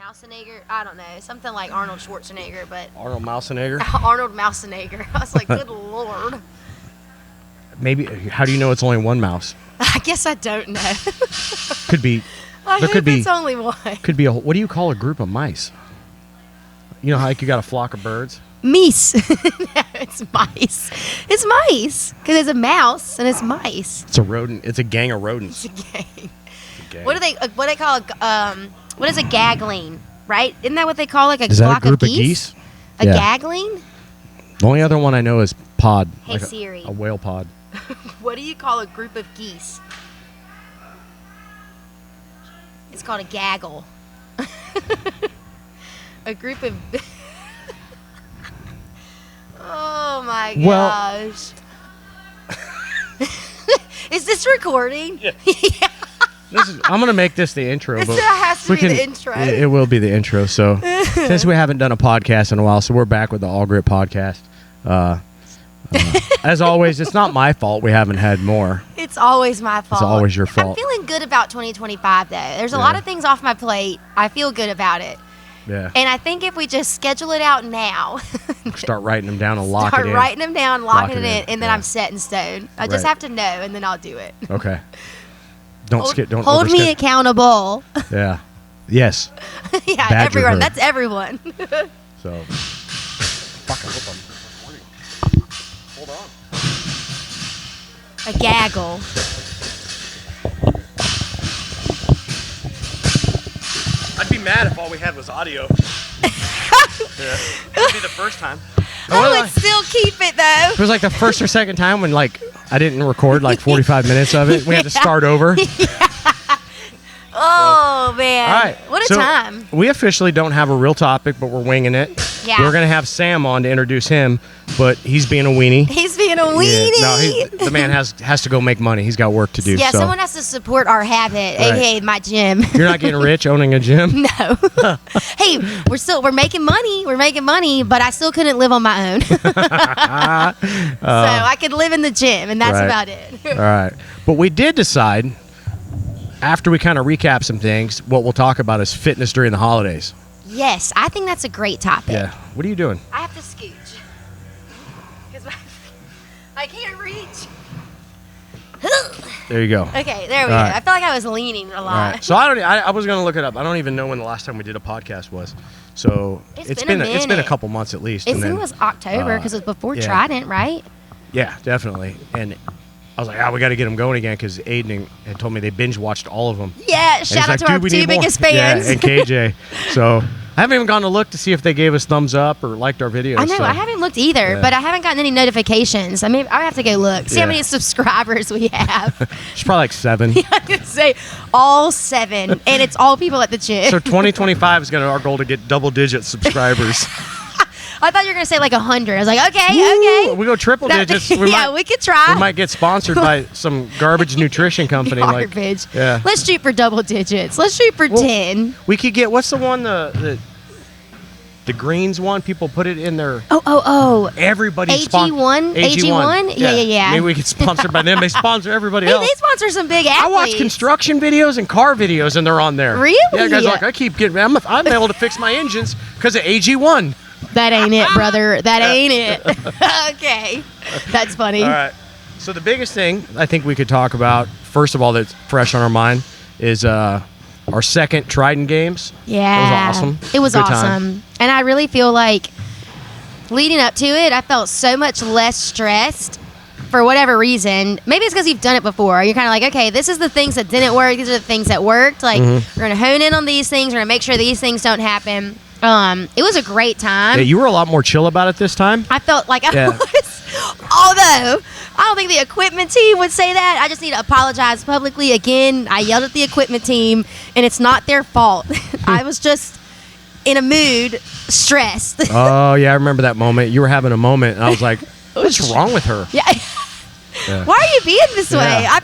Mousenager? I don't know. Something like Arnold Schwarzenegger, but... Arnold Mousenager? Arnold Mousenager. I was like, good Lord. Maybe. How do you know it's only one mouse? I guess I don't know. Could be. I there hope could be. it's only one. Could be a. What do you call a group of mice? You know how like you got a flock of birds? Meese. No, it's mice. It's mice. Because it's a mouse and it's mice. It's a rodent. It's a gang of rodents. It's a gang. It's a gang. What do they call what is a gagling, right? Isn't that what they call like a Is that flock a group of geese? A Yeah. gagling? The only other one I know is pod. Hey, like Siri. A whale pod. What do you call a group of geese? It's called a gaggle. A group of... Oh my gosh. Is this recording? Yeah. I'm going to make this the intro. This but has to be the intro. It will be the intro. So since we haven't done a podcast in a while, so we're back with the All Grit podcast. As always, it's not my fault we haven't had more. It's always my fault. It's always your fault. I'm feeling good about 2025, though. There's a lot of things off my plate. I feel good about it. Yeah. And I think if we just schedule it out now, start writing them down and lock it in. Start writing them down, locking it in, and then yeah. I'm set in stone. I just Right. have to know, and then I'll do it. Okay. Don't hold me accountable. Yeah. Yes. Yeah, Badger everyone. her. That's everyone. So. Fuck, I hope I'm recording. Hold on. A gaggle. I'd be mad if all we had was audio. Yeah. It'd be the first time. I would still keep it, though. It was like the first or second time when like I didn't record like 45 minutes of it. We had to start over. Oh, man. All right. What a so time. We officially don't have a real topic, but we're winging it. Yeah. We're going to have Sam on to introduce him, but he's being a weenie. He's being a weenie. Yeah. No, the man has to go make money. He's got work to do. Yeah, so. someone has to support our habit, aka my gym. You're not getting rich owning a gym? No. Hey, we're making money. We're making money, but I still couldn't live on my own. So I could live in the gym, and that's right. about it. All right. But we did decide, after we kind of recap some things, what we'll talk about is fitness during the holidays. Yes, I think that's a great topic. Yeah. What are you doing? I have to scooch. Because I can't reach. There you go. Okay, there we go. All right. I felt like I was leaning a lot. All right. So I was going to look it up. I don't even know when the last time we did a podcast was. So It's been a a couple months at least. It was October because it was before yeah. Trident, right? Yeah, definitely. And I was like, we got to get them going again because Aiden had told me they binge watched all of them. Yeah, shout out to our two biggest fans. Yeah, and KJ. So I haven't even gone to look to see if they gave us thumbs up or liked our videos. I know, so. I haven't looked either, but I haven't gotten any notifications. I mean, I have to go look. See how many subscribers we have. It's probably like 7. I could say all 7, and it's all people at the gym. So 2025 is our goal to get double-digit subscribers. I thought you were going to say like 100. I was like, okay. We go triple digits. We could try. We might get sponsored by some garbage nutrition company. Garbage. Yeah. Let's shoot for double digits. Let's shoot for 10. We could get, what's the one, the greens one? People put it in their... Oh. Everybody AG1? AG1? Yeah. Maybe we get sponsored by them. They sponsor everybody Hey, else. they sponsor some big athletes. I watch construction videos and car videos, and they're on there. Really? Yeah, guys are like, I keep getting... I'm able to fix my engines because of AG1. That ain't it, brother. That ain't it. Okay. That's funny. All right. So the biggest thing I think we could talk about, first of all, that's fresh on our mind, is our second Trident games. Yeah. It was awesome. It was Good awesome. time. And I really feel like leading up to it, I felt so much less stressed for whatever reason. Maybe it's because you've done it before. You're kind of like, okay, this is the things that didn't work. These are the things that worked. Like, we're going to hone in on these things. We're going to make sure these things don't happen. It was a great time. Yeah, you were a lot more chill about it this time. I felt like I was, although I don't think the equipment team would say that. I just need to apologize publicly. Again, I yelled at the equipment team, and it's not their fault. I was just in a mood, stressed. Oh, yeah, I remember that moment. You were having a moment, and I was like, what's wrong with her? Yeah. Why are you being this way? I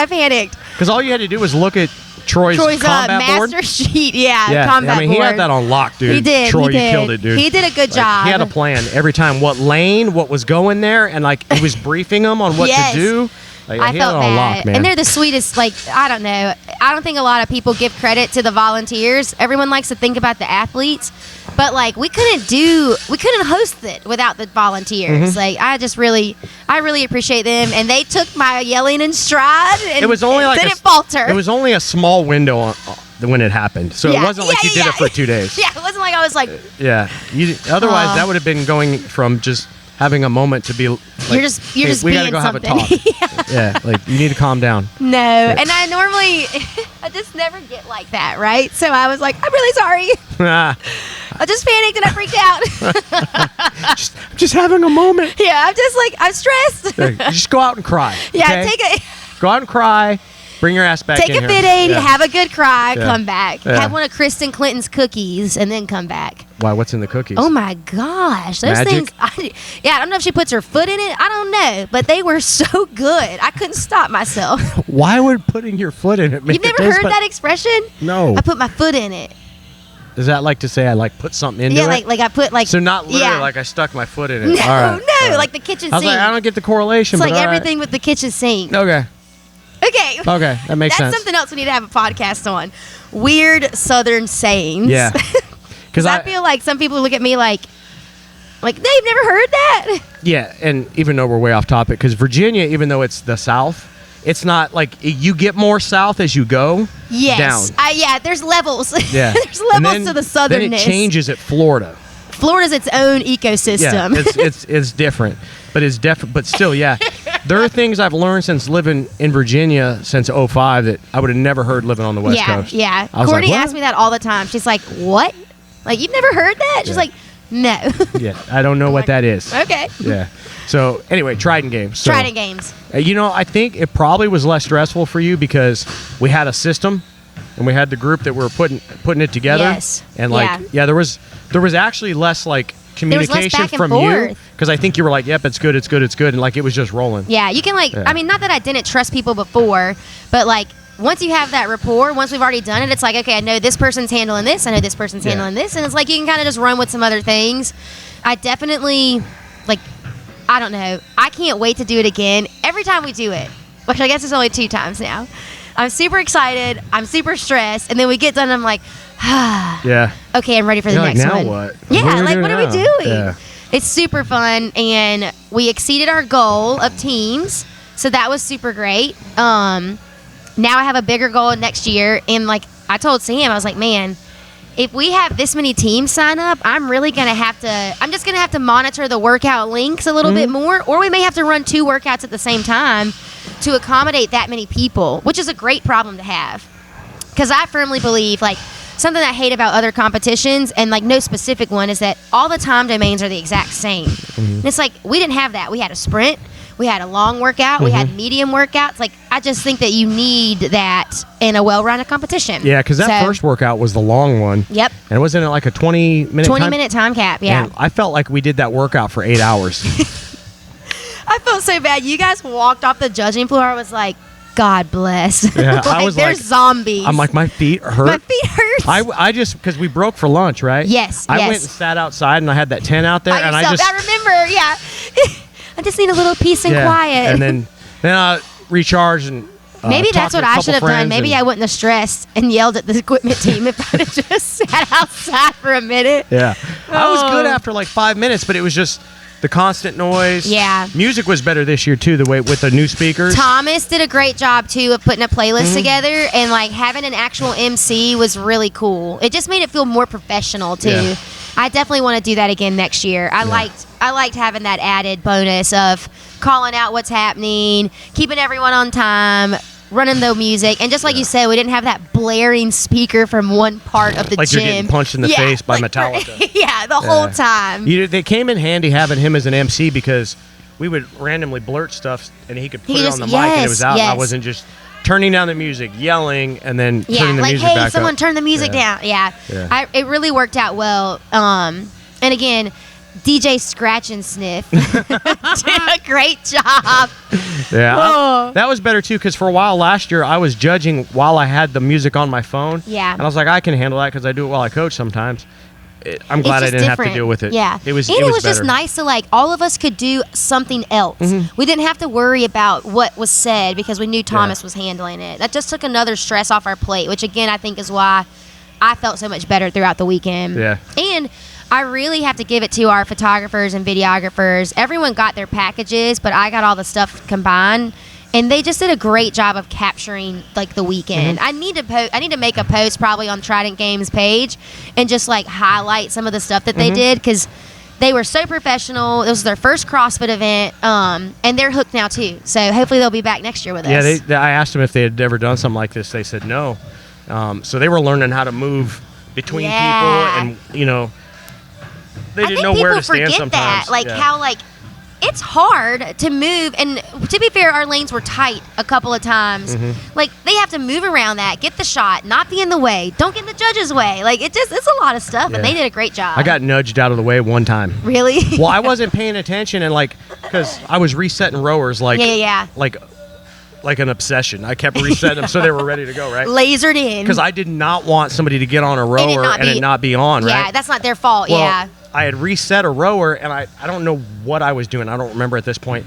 panicked. Because all you had to do was look at Troy's combat master board. sheet, combat he board. had that on lock, dude. He did. Troy, you killed it, dude. He did a good job. He had a plan every time, what lane, what was going there, and he was briefing them on what to do. Like, I he felt had it on bad. lock, man. And they're the sweetest. Like, I don't know. I don't think a lot of people give credit to the volunteers. Everyone likes to think about the athletes, but like we couldn't host it without the volunteers. Like, I really appreciate them, and they took my yelling in stride. And it was only like didn't falter. It was only a small window when it happened, so it wasn't like you did it for 2 days. Yeah, it wasn't like I was like. Yeah, otherwise that would have been going from just having a moment to be like, you're just we being gotta go something. have a talk. Yeah, like you need to calm down. No, and I normally, I just never get like that, right? So I was like, I'm really sorry. I just panicked and I freaked out. just having a moment. Yeah, I'm just like, I'm stressed. You just go out and cry. Yeah, okay? Go out and cry. Bring your ass back. Take in a here. fit aid, Yeah. have a good cry, come back. Yeah. Have one of Kristen Clinton's cookies, and then come back. Why? What's in the cookies? Oh my gosh, those Magic? things! I don't know if she puts her foot in it. I don't know, but they were so good. I couldn't stop myself. Why would putting your foot in it make You've it never taste heard better? that expression? No. I put my foot in it. Is that like to say I like put something into it? like I put like. So not literally yeah. like I stuck my foot in it. No, All right. All right. like the kitchen I was sink. like, I don't get the correlation. It's like but all right. everything with the kitchen sink. Okay. Okay. Okay, that makes That's sense. something else we need to have a podcast on. Weird Southern sayings. Yeah. Because I feel like some people look at me like they've never heard that. Yeah, and even though we're way off topic, because Virginia, even though it's the South, it's not like you get more south as you go. Yes. Down. Yeah. There's levels. Yeah. There's And levels to the southernness. Then it changes at Florida. Florida's its own Yeah, ecosystem. it's different, but it's but still, yeah. There are things I've learned since living in Virginia since '05 that I would have never heard living on the West Coast. Yeah. I was Courtney like, what? asks me that all the time. She's like, "What? Like you've never heard that?" She's Yeah. like, "No." Yeah, I don't know what that is. Okay. Yeah. So anyway, Trident games. So, Trident games. I think it probably was less stressful for you because we had a system and we had the group that were putting it together. Yes. And there was actually less like communication back and from you forth. because I think you were like, "Yep, it's good, and like it was just rolling. Yeah, you can Yeah. I mean, not that I didn't trust people before, but like once you have that rapport, once we've already done it, it's like, okay, I know this person's handling this, I know this person's Yeah. handling this, and it's like you can kind of just run with some other things. I definitely, like, I don't know, I can't wait to do it again. Every time we do it, which I guess it's only 2 times now, I'm super excited, I'm super stressed, and then we get done and I'm like, Yeah. okay, I'm ready for the You're like, next now one. what? Yeah, what are we now? doing? Yeah. It's super fun, and we exceeded our goal of teams, so that was super great. Now I have a bigger goal next year, and like I told Sam, I was like, man, if we have this many teams sign up, I'm just gonna have to monitor the workout links a little bit more, or we may have to run 2 workouts at the same time to accommodate that many people, which is a great problem to have. Because I firmly believe, like, something I hate about other competitions, and like no specific one, is that all the time domains are the exact same. And it's like, we didn't have that. We had a sprint, we had a long workout, we had medium workouts. Like, I just think that you need that in a well-rounded competition. Yeah, because that first workout was the long one. Yep. And wasn't it like a 20-minute 20-minute time cap, yeah. And I felt like we did that workout for 8 hours. I felt so bad. You guys walked off the judging floor. I was like, God bless. Yeah, like, I was they're like, zombies. I'm like, my feet hurt. My feet hurt. I just, because we broke for lunch, right? Yes, I yes. went and sat outside and I had that tent out there. By And yourself. I remember, yeah. I just need a little peace and quiet. And then I recharged and maybe talked that's to what a I couple should have done. friends Maybe and- I wouldn't have stressed and yelled at the equipment team if I'd have just sat outside for a minute. Yeah. I was good Oh. after like 5 minutes, but it was just the constant noise. Yeah. Music was better this year too, the way with the new speakers. Thomas did a great job too of putting a playlist together, and like having an actual MC was really cool. It just made it feel more professional too. Yeah. I definitely want to do that again next year. I liked having that added bonus of calling out what's happening, keeping everyone on time, running the music, and just like you said, we didn't have that blaring speaker from one part of the Like gym. you're getting punched in the face by Metallica. Yeah, the whole time. They came in handy having him as an MC because we would randomly blurt stuff and he could put it on the mic and it was out. And I wasn't just turning down the music, yelling, and then turning the like, music hey, back someone up. turn the music down. Yeah. It really worked out well. And again, DJ Scratch and Sniff did a great job. Yeah, Oh. that was better too because for a while last year I was judging while I had the music on my phone. Yeah. And I was like, I can handle that because I do it while I coach sometimes. I'm glad I didn't have to deal with it. Yeah. It was just nice to, like, all of us could do something else. We didn't have to worry about what was said because we knew Thomas was handling it. That just took another stress off our plate, which, again, I think is why I felt so much better throughout the weekend. Yeah. And I really have to give it to our photographers and videographers. Everyone got their packages, but I got all the stuff combined. And they just did a great job of capturing, like, the weekend. I need to make a post probably on Trident Games page and just, like, highlight some of the stuff that they did because they were so professional. This was their first CrossFit event, and they're hooked now too. So hopefully they'll be back next year with us. Yeah, I asked them if they had ever done something like this. They said no. So they were learning how to move between people, and they didn't know where to stand sometimes. That, like how like. It's hard to move, and to be fair, our lanes were tight a couple of times. Like, they have to move around that, get the shot, not be in the way, don't get in the judge's way. Like, it's a lot of stuff, and they did a great job. I got nudged out of the way one time. Really? Well, I wasn't paying attention, and because I was resetting rowers like an obsession. I kept resetting them so they were ready to go, right? Lasered in. Because I did not want somebody to get on a rower and it not be on, right? Yeah, that's not their fault, well, I had reset a rower, and I don't know what I was doing. I don't remember at this point.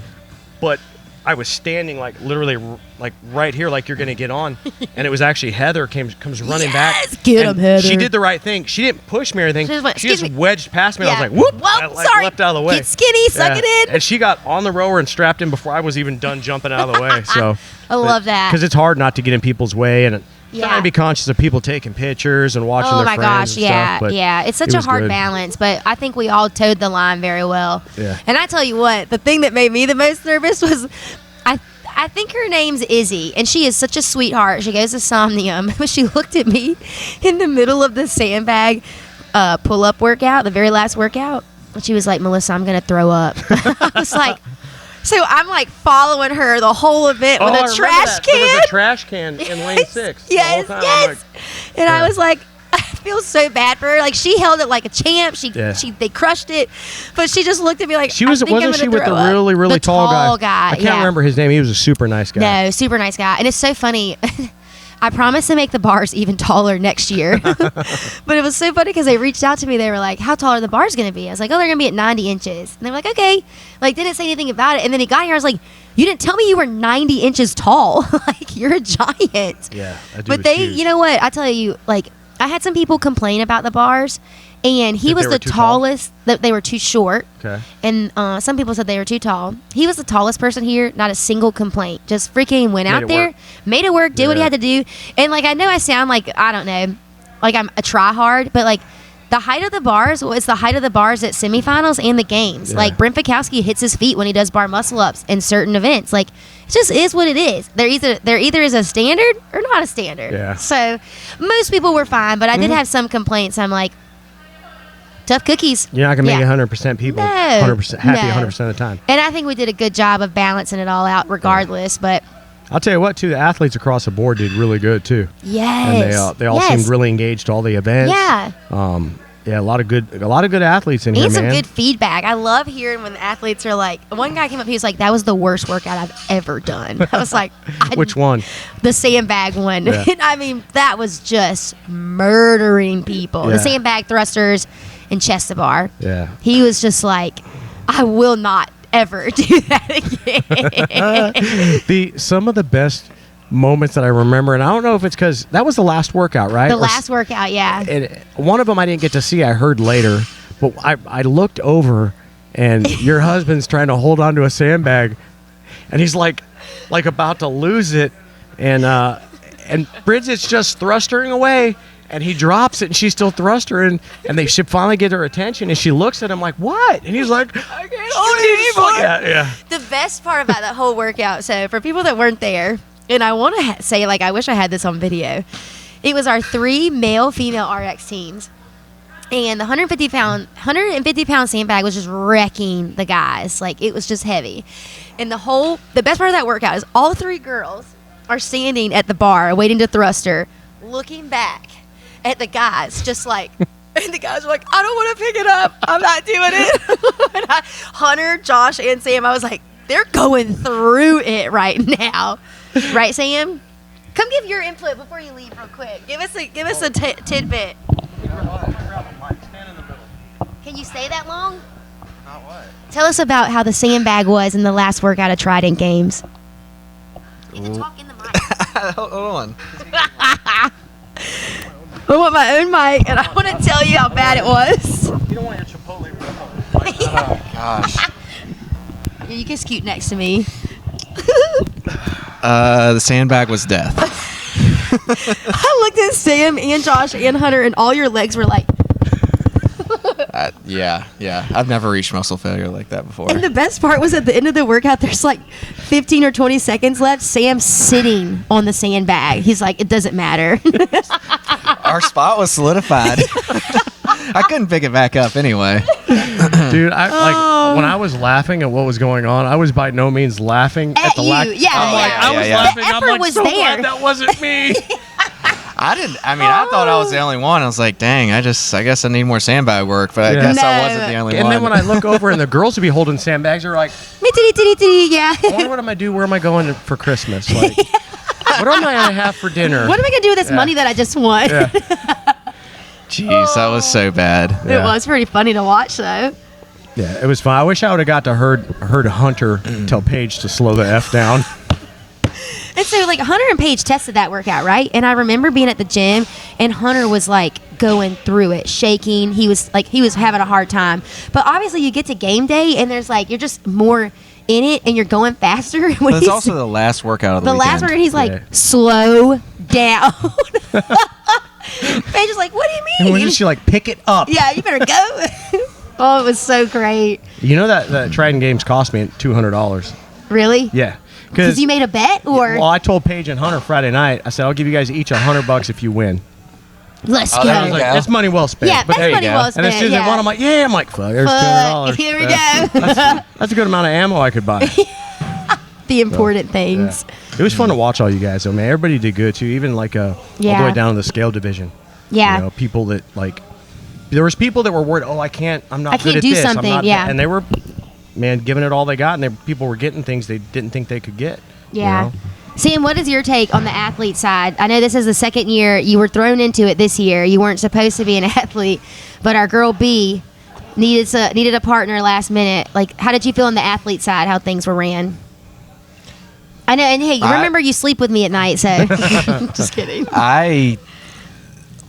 But I was standing, like, literally, like, right here, like you're going to get on. And it was actually Heather comes running back. Get him, Heather. She did the right thing. She didn't push me or anything. She just wedged past me. I was like, whoop. Whoa, I leapt out of the way. Get skinny, suck it in. And she got on the rower and strapped in before I was even done jumping out of the way. So I love that. Because it's hard not to get in people's way and trying to be conscious of people taking pictures and watching their friends and stuff. But it's such a hard balance, but I think we all towed the line very well. Yeah. And I tell you what, the thing that made me the most nervous was I think her name's Izzy, and she is such a sweetheart. She goes to Somnium, but she looked at me in the middle of the sandbag pull-up workout, the very last workout, and she was like, "Melissa, I'm going to throw up." I was like, so I'm like following her the whole event with a trash can. There was a trash can in lane 6. Yes. And I was like, I feel so bad for her. Like, she held it like a champ. They crushed it, but she just looked at me like, wasn't she with the really tall guy? I can't remember his name. He was a super nice guy. No, super nice guy. And it's so funny. I promise to make the bars even taller next year. But it was so funny because they reached out to me. They were like, how tall are the bars going to be? I was like, oh, they're going to be at 90 inches. And they were like, okay. Like, didn't say anything about it. And then he got here. I was like, you didn't tell me you were 90 inches tall. Like, you're a giant. Yeah. But you know what? I tell you, like, I had some people complain about the bars, and he was the tallest. That they were too short. Okay. And some people said they were too tall. He was the tallest person here. Not a single complaint. Just freaking went out there, made it work, did what he had to do. And, like, I know I sound like, I don't know, like I'm a try-hard, but, like, the height of the bars was the height of the bars at semifinals and the games. Yeah. Like, Brent Fikowski hits his feet when he does bar muscle-ups in certain events. Like, it just is what it is. There either is a standard or not a standard. Yeah. So, most people were fine, but I did have some complaints. I'm like, tough cookies. You're not going to make 100% people 100% happy 100% of the time. And I think we did a good job of balancing it all out regardless, but... I'll tell you what, too, the athletes across the board did really good, too. Yes. And they all seemed really engaged to all the events. Yeah. A lot of good athletes in here, man. And some good feedback. I love hearing when the athletes are like, one guy came up, he was like, that was the worst workout I've ever done. I was like, which one? The sandbag one. Yeah. I mean, that was just murdering people. Yeah. The sandbag thrusters and chest to bar. Yeah. He was just like, I will not ever do that again. Some of the best moments that I remember, and I don't know if it's because that was the last workout, right? The last workout, yeah. And one of them I didn't get to see. I heard later, but I looked over, and your husband's trying to hold on to a sandbag, and he's like about to lose it, and Bridget's just thrustering away. And he drops it, and she's still thrustering, and they should finally get her attention. And she looks at him like, "What?" And he's like, "I can't hold it anymore." Yeah. The best part about that whole workout, so for people that weren't there, and I want to say, like, I wish I had this on video. It was our 3 male-female RX teams, and the 150-pound sandbag was just wrecking the guys. Like, it was just heavy. And the best part of that workout is all 3 girls are standing at the bar waiting to thruster, looking back at the guys, just like, and the guys were like, I don't want to pick it up. I'm not doing it. And Hunter, Josh, and Sam, I was like, they're going through it right now. Right, Sam? Come give your input before you leave real quick. Give us a tidbit. Stand in the Can you stay that long? Not what? Tell us about how the sandbag was in the last workout of Trident Games. You can talk in the mic. Hold on. I want my own mic, and I want to tell you how bad it was. You don't want your Chipotle wrap on. Oh, gosh. Yeah, you can scoot next to me. The sandbag was death. I looked at Sam and Josh and Hunter, and all your legs were like. Yeah. I've never reached muscle failure like that before. And the best part was at the end of the workout, there's like 15 or 20 seconds left. Sam's sitting on the sandbag. He's like, it doesn't matter. Our spot was solidified. I couldn't pick it back up anyway. Dude, like when I was laughing at what was going on, I was by no means laughing at the you. lack. Yeah, I'm like, yeah. I was Yeah. laughing. The I'm effort like, was so there. glad that wasn't me. I thought I was the only one. I was like, dang, I guess I need more sandbag work, but I Yeah. guess I No. wasn't the only And one. then when I look over and the girls would be holding sandbags, they're like, Yeah. I wonder what am I do? Where am I going for Christmas? Like, what am I gonna have for dinner? What am I going to do with this Yeah. money that I just won? Yeah. Jeez, that was so bad. It Yeah. was pretty funny to watch, though. Yeah, it was fun. I wish I would have got to heard Hunter tell Paige to slow the F down. And so, like, Hunter and Paige tested that workout, right? And I remember being at the gym, and Hunter was, like, going through it, shaking. He was having a hard time. But obviously, you get to game day, and there's, like, you're just more in it, and you're going faster. When But it's he's- also the last workout of the the weekend. last workout, he's like, Yeah. slow down. Paige is like, what do you And mean? wasn't she like, pick it up? Yeah, you better go. Oh, it was so great. You know that Trident Games cost me $200. Really? Yeah. Because you made a bet, or Well, I told Paige and Hunter Friday night, I said, I'll give you guys each $100 if you win. let's Oh, go. there I you was go. like, that's money well spent. Yeah, But that's there you money go. well and spent. as soon as yeah. they won, I'm like, yeah. I'm like, fuck, there's $200. Here we Yeah. go. That's a good amount of ammo I could buy. The important Yeah. things. It was fun to watch all you guys, though, man. Everybody did good, too. Even, like, all the Yeah. way down to the scale division. Yeah. You know, people that, like, there was people that were worried, I'm not I good can't at do this. I'm something, not yeah. And they were, man, giving it all they got, and people were getting things they didn't think they could get. you Yeah. know? Sam, what is your take on the athlete side? I know this is the second year you were thrown into it this year. You weren't supposed to be an athlete, but our girl B needed a partner last minute. Like, how did you feel on the athlete side? How things were ran? I know, and hey, you remember you sleep with me at night, so just kidding.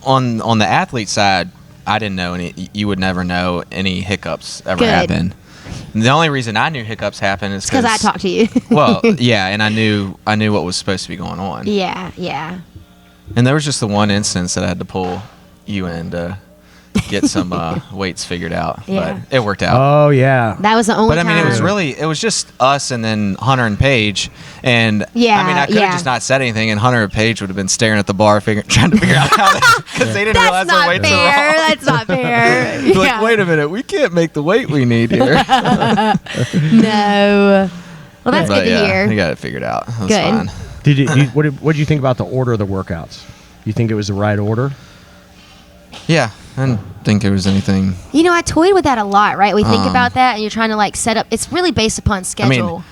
On the athlete side, I didn't know any. You would never know any hiccups ever Good. happen. The only reason I knew hiccups happened is Because I talked to you. Well, yeah, and I knew what was supposed to be going on. Yeah. And there was just the one instance that I had to pull you in to get some weights figured out. Yeah. But it worked out. Oh, yeah. That was the only But I time. mean, it was just us and then Hunter and Paige. And Yeah, I mean, I could have yeah. just not said anything, and Hunter and Paige would have been staring at the bar, trying to figure out how because they didn't realize That's the not weights fair. were wrong. That's not fair. They're like, Yeah. wait a minute, we can't make the weight we need here. No. Well, that's But good to yeah, hear. we got it figured out. It was Good. fine. What did you think about the order of the workouts? You think it was the right order? Yeah, I didn't think there was anything. You know, I toyed with that a lot, right? We think Um, about that, and you're trying to like set up. It's really based upon schedule.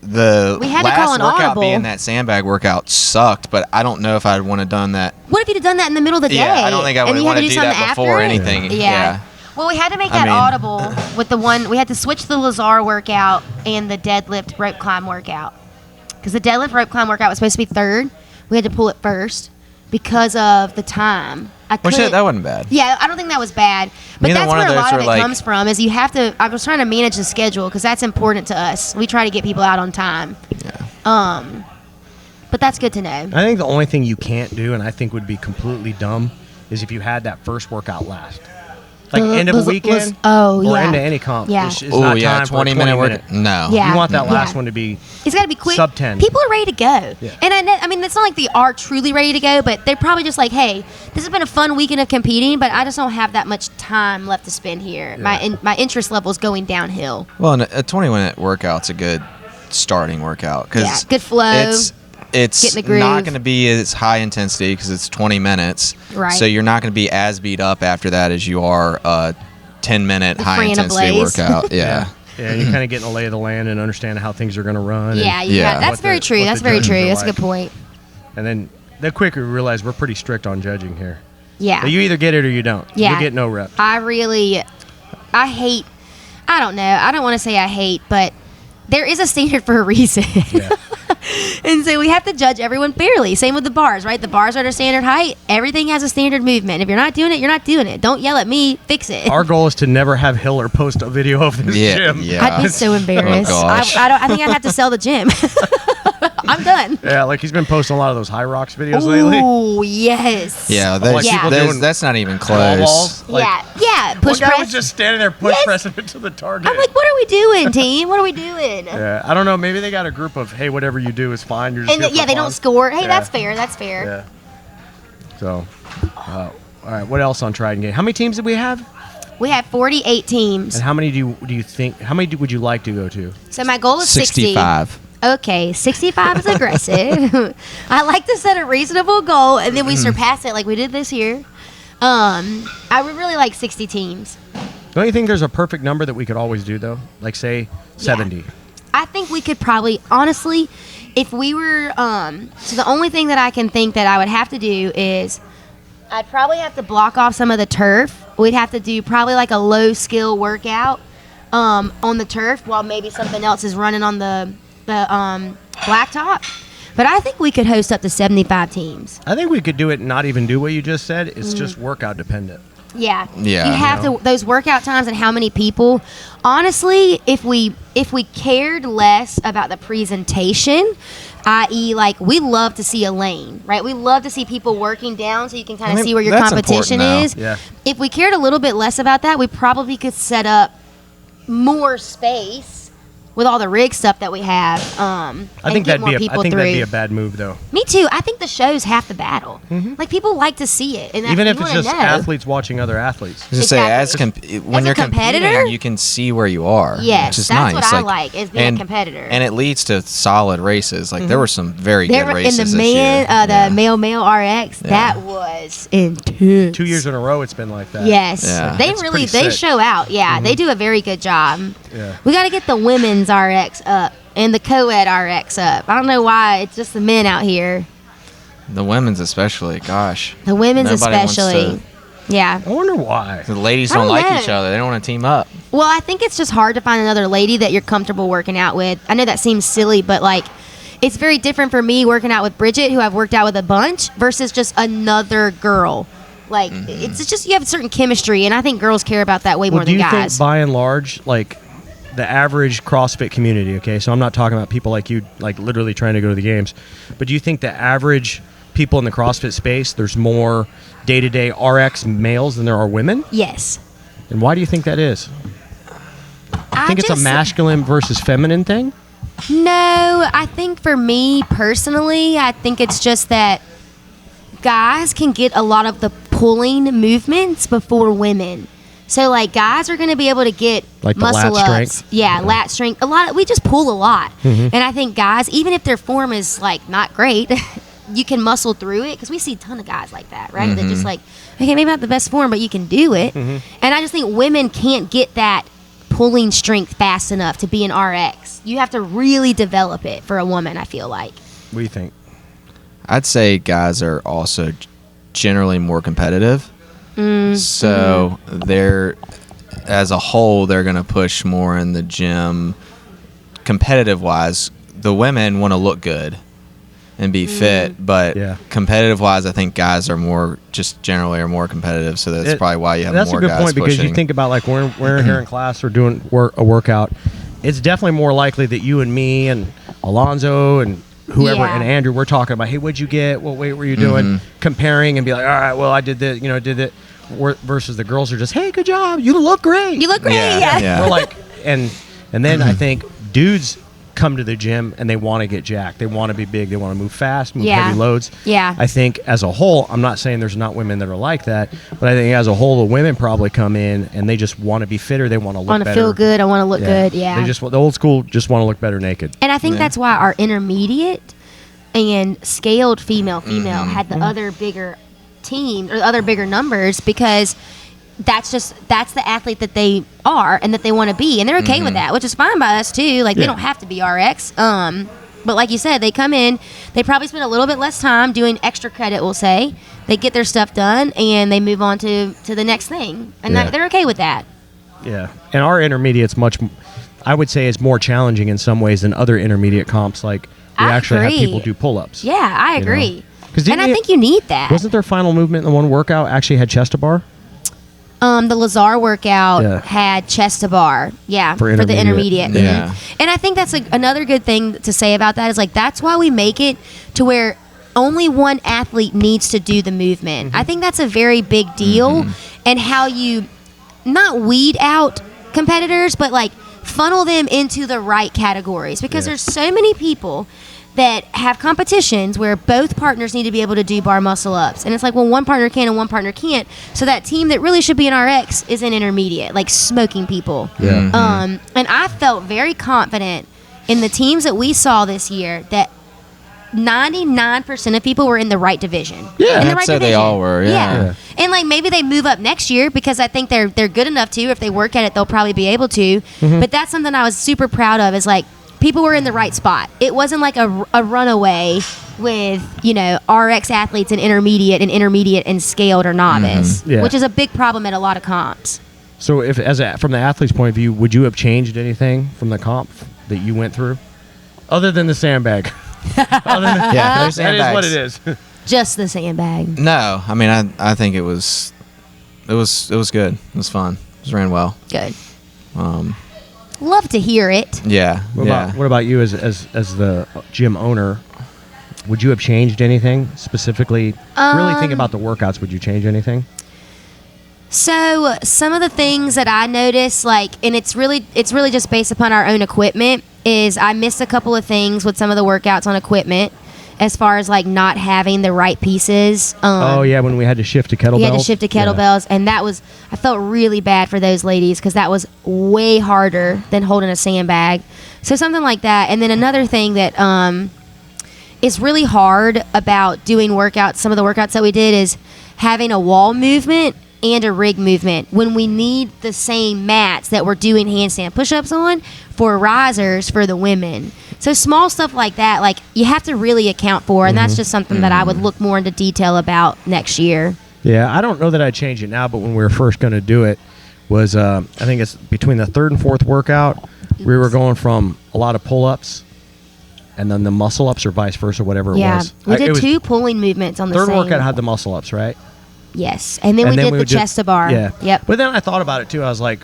The We had to last call an workout audible. being that sandbag workout sucked, but I don't know if I'd want to done that. What if you'd have done that in the middle of the day? Yeah, I don't think I and would you want had to do something that before after? anything. Yeah. Well, we had to make I that mean- audible with the one. We had to switch the Lazar workout and the deadlift rope climb workout. Because the deadlift rope climb workout was supposed to be third. We had to pull it first because of the time. Well, shit, that wasn't bad. Yeah, I don't think that was bad. But Neither that's one where of a those lot of are it like- comes from is you have to. I was trying to manage the schedule because that's important to us. We try to get people out on time. Yeah. But that's good to know. I think the only thing you can't do, and I think would be completely dumb, is if you had that first workout last. Like end of a weekend Oh, or yeah. end of any comp. Yeah. It's Oh not yeah, time for a 20-minute work. minute. No. Yeah. You want that Yeah. last one to be It's got to be quick. sub 10. People are ready to go. Yeah. And I mean, it's not like they are truly ready to go, but they're probably just like, hey, this has been a fun weekend of competing, but I just don't have that much time left to spend here. Yeah. My interest level is going downhill. Well, and a 20-minute workout's a good starting workout because Yeah, good flow. It's Get in the groove. not going to be as high intensity because it's 20 minutes. Right. So you're not going to be as beat up after that as you are a 10-minute The high Fran intensity Ablaze. workout. Yeah. Yeah, you're kind of getting a lay of the land and understanding how things are going to run. Yeah, and, Yeah. that's what very the- true. what That's the very judges true. are That's a like. good point. And then the quicker we realize we're pretty strict on judging here. Yeah. You either get it or you don't. Yeah. You get no reps. I really I don't know. I don't want to say I hate, but there is a standard for a reason. Yeah. And so we have to judge everyone fairly. Same with the bars, right? The bars are at a standard height. Everything has a standard movement. If you're not doing it, you're not doing it. Don't yell at me. Fix it. Our goal is to never have Hiller post a video of this gym. Yeah. I'd be so embarrassed. Oh, gosh. I think I'd have to sell the gym. I'm done. Yeah, like he's been posting a lot of those High Rocks videos lately. Oh, yes. Yeah, Like people doing that's not even wall close. balls. Like, yeah. one Push guy press. was just standing there push Yes. pressing it to the target. I'm like, what are we doing, team? What are we doing? Yeah, I don't know. Maybe they got a group of, hey, whatever you do is fine. You're just And here for they don't fun. score. Hey, Yeah. that's fair. That's fair. Yeah. So, all right. What else on Trident Gate? How many teams did we have? We have 48 teams. And how many do you think? How many would you like to go to? So my goal is 60. 65. Okay, 65 is aggressive. I like to set a reasonable goal, and then we surpass it like we did this year. I would really like 60 teams. Don't you think there's a perfect number that we could always do though? Like say 70. I think we could probably, honestly, if we were, so the only thing that I can think that I would have to do is I'd probably have to block off some of the turf. We'd have to do probably like a low skill workout on the turf while maybe something else is running on the blacktop. But I think we could host up to 75 teams. I think we could do it and not even do what you just said. It's just workout dependent. Yeah. Yeah, You have you know. to those workout times and how many people. Honestly, if we cared less about the presentation, i.e., like we love to see a lane, right? We love to see people working down so you can kind I of mean, see where your that's competition important, is. though. Yeah. If we cared a little bit less about that, we probably could set up more space with all the rig stuff that we have. I and think get that'd more be people that'd be through. a bad move though. Me too. I think the show's half the battle. Like people like to see it, and Even you if it's wanna just know. athletes watching other athletes. Just say Exactly. when As a you're competitor? competing, you can see where you are. Yes, which is that's nice. what I like, is being a competitor. and it leads to solid races. Like there were some very There good were- in races the this year. the male RX, that was intense. 2 years in a row, it's been like that. Yes, Yeah. they It's really pretty they sick. show out. Yeah, they do a very good job. Yeah. We got to get the women's RX up and the co-ed RX up. I don't know why it's just the men out here. The women's especially. Gosh. The women's Nobody wants especially. Yeah. I wonder why. The ladies I don't don't like know. each other. They don't want to team up. Well, I think it's just hard to find another lady that you're comfortable working out with. I know that seems silly, but like it's very different for me working out with Bridget, who I've worked out with a bunch, versus just another girl. Like it's just you have a certain chemistry, and I think girls care about that way more Well, do than you guys. think by and large, like the average CrossFit community, okay, so I'm not talking about people like you, like literally trying to go to the games, but do you think the average people in the CrossFit space, there's more day-to-day RX males than there are women? Yes. And why do you think that is? I Think it's a masculine versus feminine thing? No, I think for me personally, I think it's just that guys can get a lot of the pulling movements before women. So like guys are going to be able to get Like the muscle lat ups. strength? Yeah, lat strength. We just pull a lot. And I think guys, even if their form is like not great, you can muscle through it, because we see a ton of guys like that, right? That just like, okay, maybe not the best form, but you can do it. And I just think women can't get that pulling strength fast enough to be an RX. You have to really develop it for a woman, I feel like. What do you think? I'd say guys are also generally more competitive. So they're, as a whole, they're going to push more in the gym competitive wise. The women want to look good and be fit, but Yeah. competitive wise, I think guys are more, just generally are more competitive. So that's probably why you have That's more a good guys point, because pushing. you think about like we're here in class or doing a workout. It's definitely more likely that you and me and Alonzo and whoever Yeah. and Andrew, we're talking about, hey, what'd you get? What weight were you doing? Comparing and be like, all right, well, I did this, did that. Versus the girls are just, hey, good job, you look great. You look great, Yeah, yeah. We're like, and then I think dudes come to the gym and they want to get jacked. They want to be big. They want to move fast, move Yeah. heavy loads. Yeah. I think as a whole, I'm not saying there's not women that are like that, but I think as a whole, the women probably come in and they just want to be fitter. They want to look I want to better. feel good. I want to look good. Yeah. They just the old school just want to look better naked. And I think that's why our intermediate and scaled female had the other bigger teams or the other bigger numbers, because that's the athlete that they are and that they want to be, and they're okay with that, which is fine by us too. Like Yeah. they don't have to be RX. But like you said, they come in, they probably spend a little bit less time doing extra credit, we'll say. They get their stuff done and they move on to the next thing, and Yeah. they're okay with that. Yeah, and our intermediate's I would say it's more challenging in some ways than other intermediate comps. Like we I actually have agree. people do pull-ups. Yeah, I you know? agree. 'Cause And I think you need that. Wasn't their final movement in the one workout actually had chest to bar? The Lazar workout Yeah. had chest to bar. Yeah, For for the intermediate. intermediate. Yeah. Mhm. And I think that's another good thing to say about that is like that's why we make it to where only one athlete needs to do the movement. I think that's a very big deal, and how you not weed out competitors, but like funnel them into the right categories, because Yeah. there's so many people that have competitions where both partners need to be able to do bar muscle ups, and it's like, well, one partner can and one partner can't, so that team that really should be in RX is in intermediate, like smoking people. Yeah. And I felt very confident in the teams that we saw this year that 99% of people were in the right division. Yeah. in the I'd say they all were, yeah. And like maybe they move up next year, because I think they're good enough to. If they work at it, they'll probably be able to. But that's something I was super proud of. Is like people were in the right spot. It wasn't like a runaway with RX athletes and intermediate and scaled or novice, Yeah. which is a big problem at a lot of comps. So if from the athlete's point of view, would you have changed anything from the comp that you went through, other than the sandbag? Yeah, there's That is what sandbags. it is. Just the sandbag. No, I mean, I think it was good. It was fun. It was ran well. Good. Um, Love to hear it. yeah, What about you as the gym owner? Would you have changed anything specifically? Really think about the workouts. Would you change anything? So some of the things that I noticed, like, and it's really just based upon our own equipment, is I missed a couple of things with some of the workouts on equipment, as far as like not having the right pieces. Oh yeah, when we had to shift to kettlebells. We had to shift to kettlebells, and that was, I felt really bad for those ladies, because that was way harder than holding a sandbag. So something like that. And then another thing that is really hard about doing workouts, some of the workouts that we did, is having a wall movement and a rig movement when we need the same mats that we're doing handstand push-ups on for risers for the women. So small stuff like that, like, you have to really account for, and that's just something that I would look more into detail about next year. Yeah, I don't know that I'd change it now, but when we were first going to do it, was I think it's between the third and fourth workout, we were going from a lot of pull-ups, and then the muscle-ups, or vice versa, whatever it was. We did it was, two pulling movements on the third same. workout had the muscle-ups, right? Yes, and then we did the would chest to bar. Yeah. Yep. But then I thought about it too. I was like,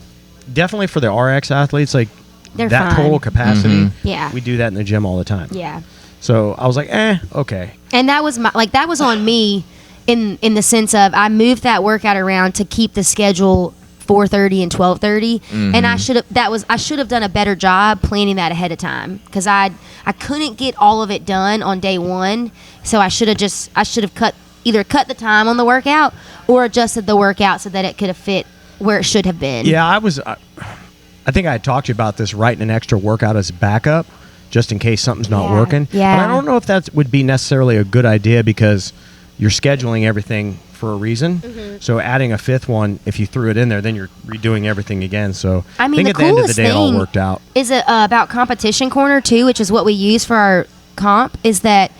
definitely for the RX athletes, like They're that fine. total capacity. Yeah. We do that in the gym all the time. Yeah. So I was like, okay. And that was that was on me in the sense of I moved that workout around to keep the schedule 4:30 and 12:30, and I should have done a better job planning that ahead of time, because I couldn't get all of it done on day one, so I should have either cut the time on the workout or adjusted the workout so that it could have fit where it should have been. Yeah, I think I had talked to you about this, writing an extra workout as backup, just in case something's not Yeah. working. Yeah. But I don't know if that would be necessarily a good idea, because you're scheduling everything for a reason. So adding a fifth one, if you threw it in there, then you're redoing everything again. So I mean, think the at the end of the coolest day, it all thing worked out. is about Competition Corner too, which is what we use for our comp, is that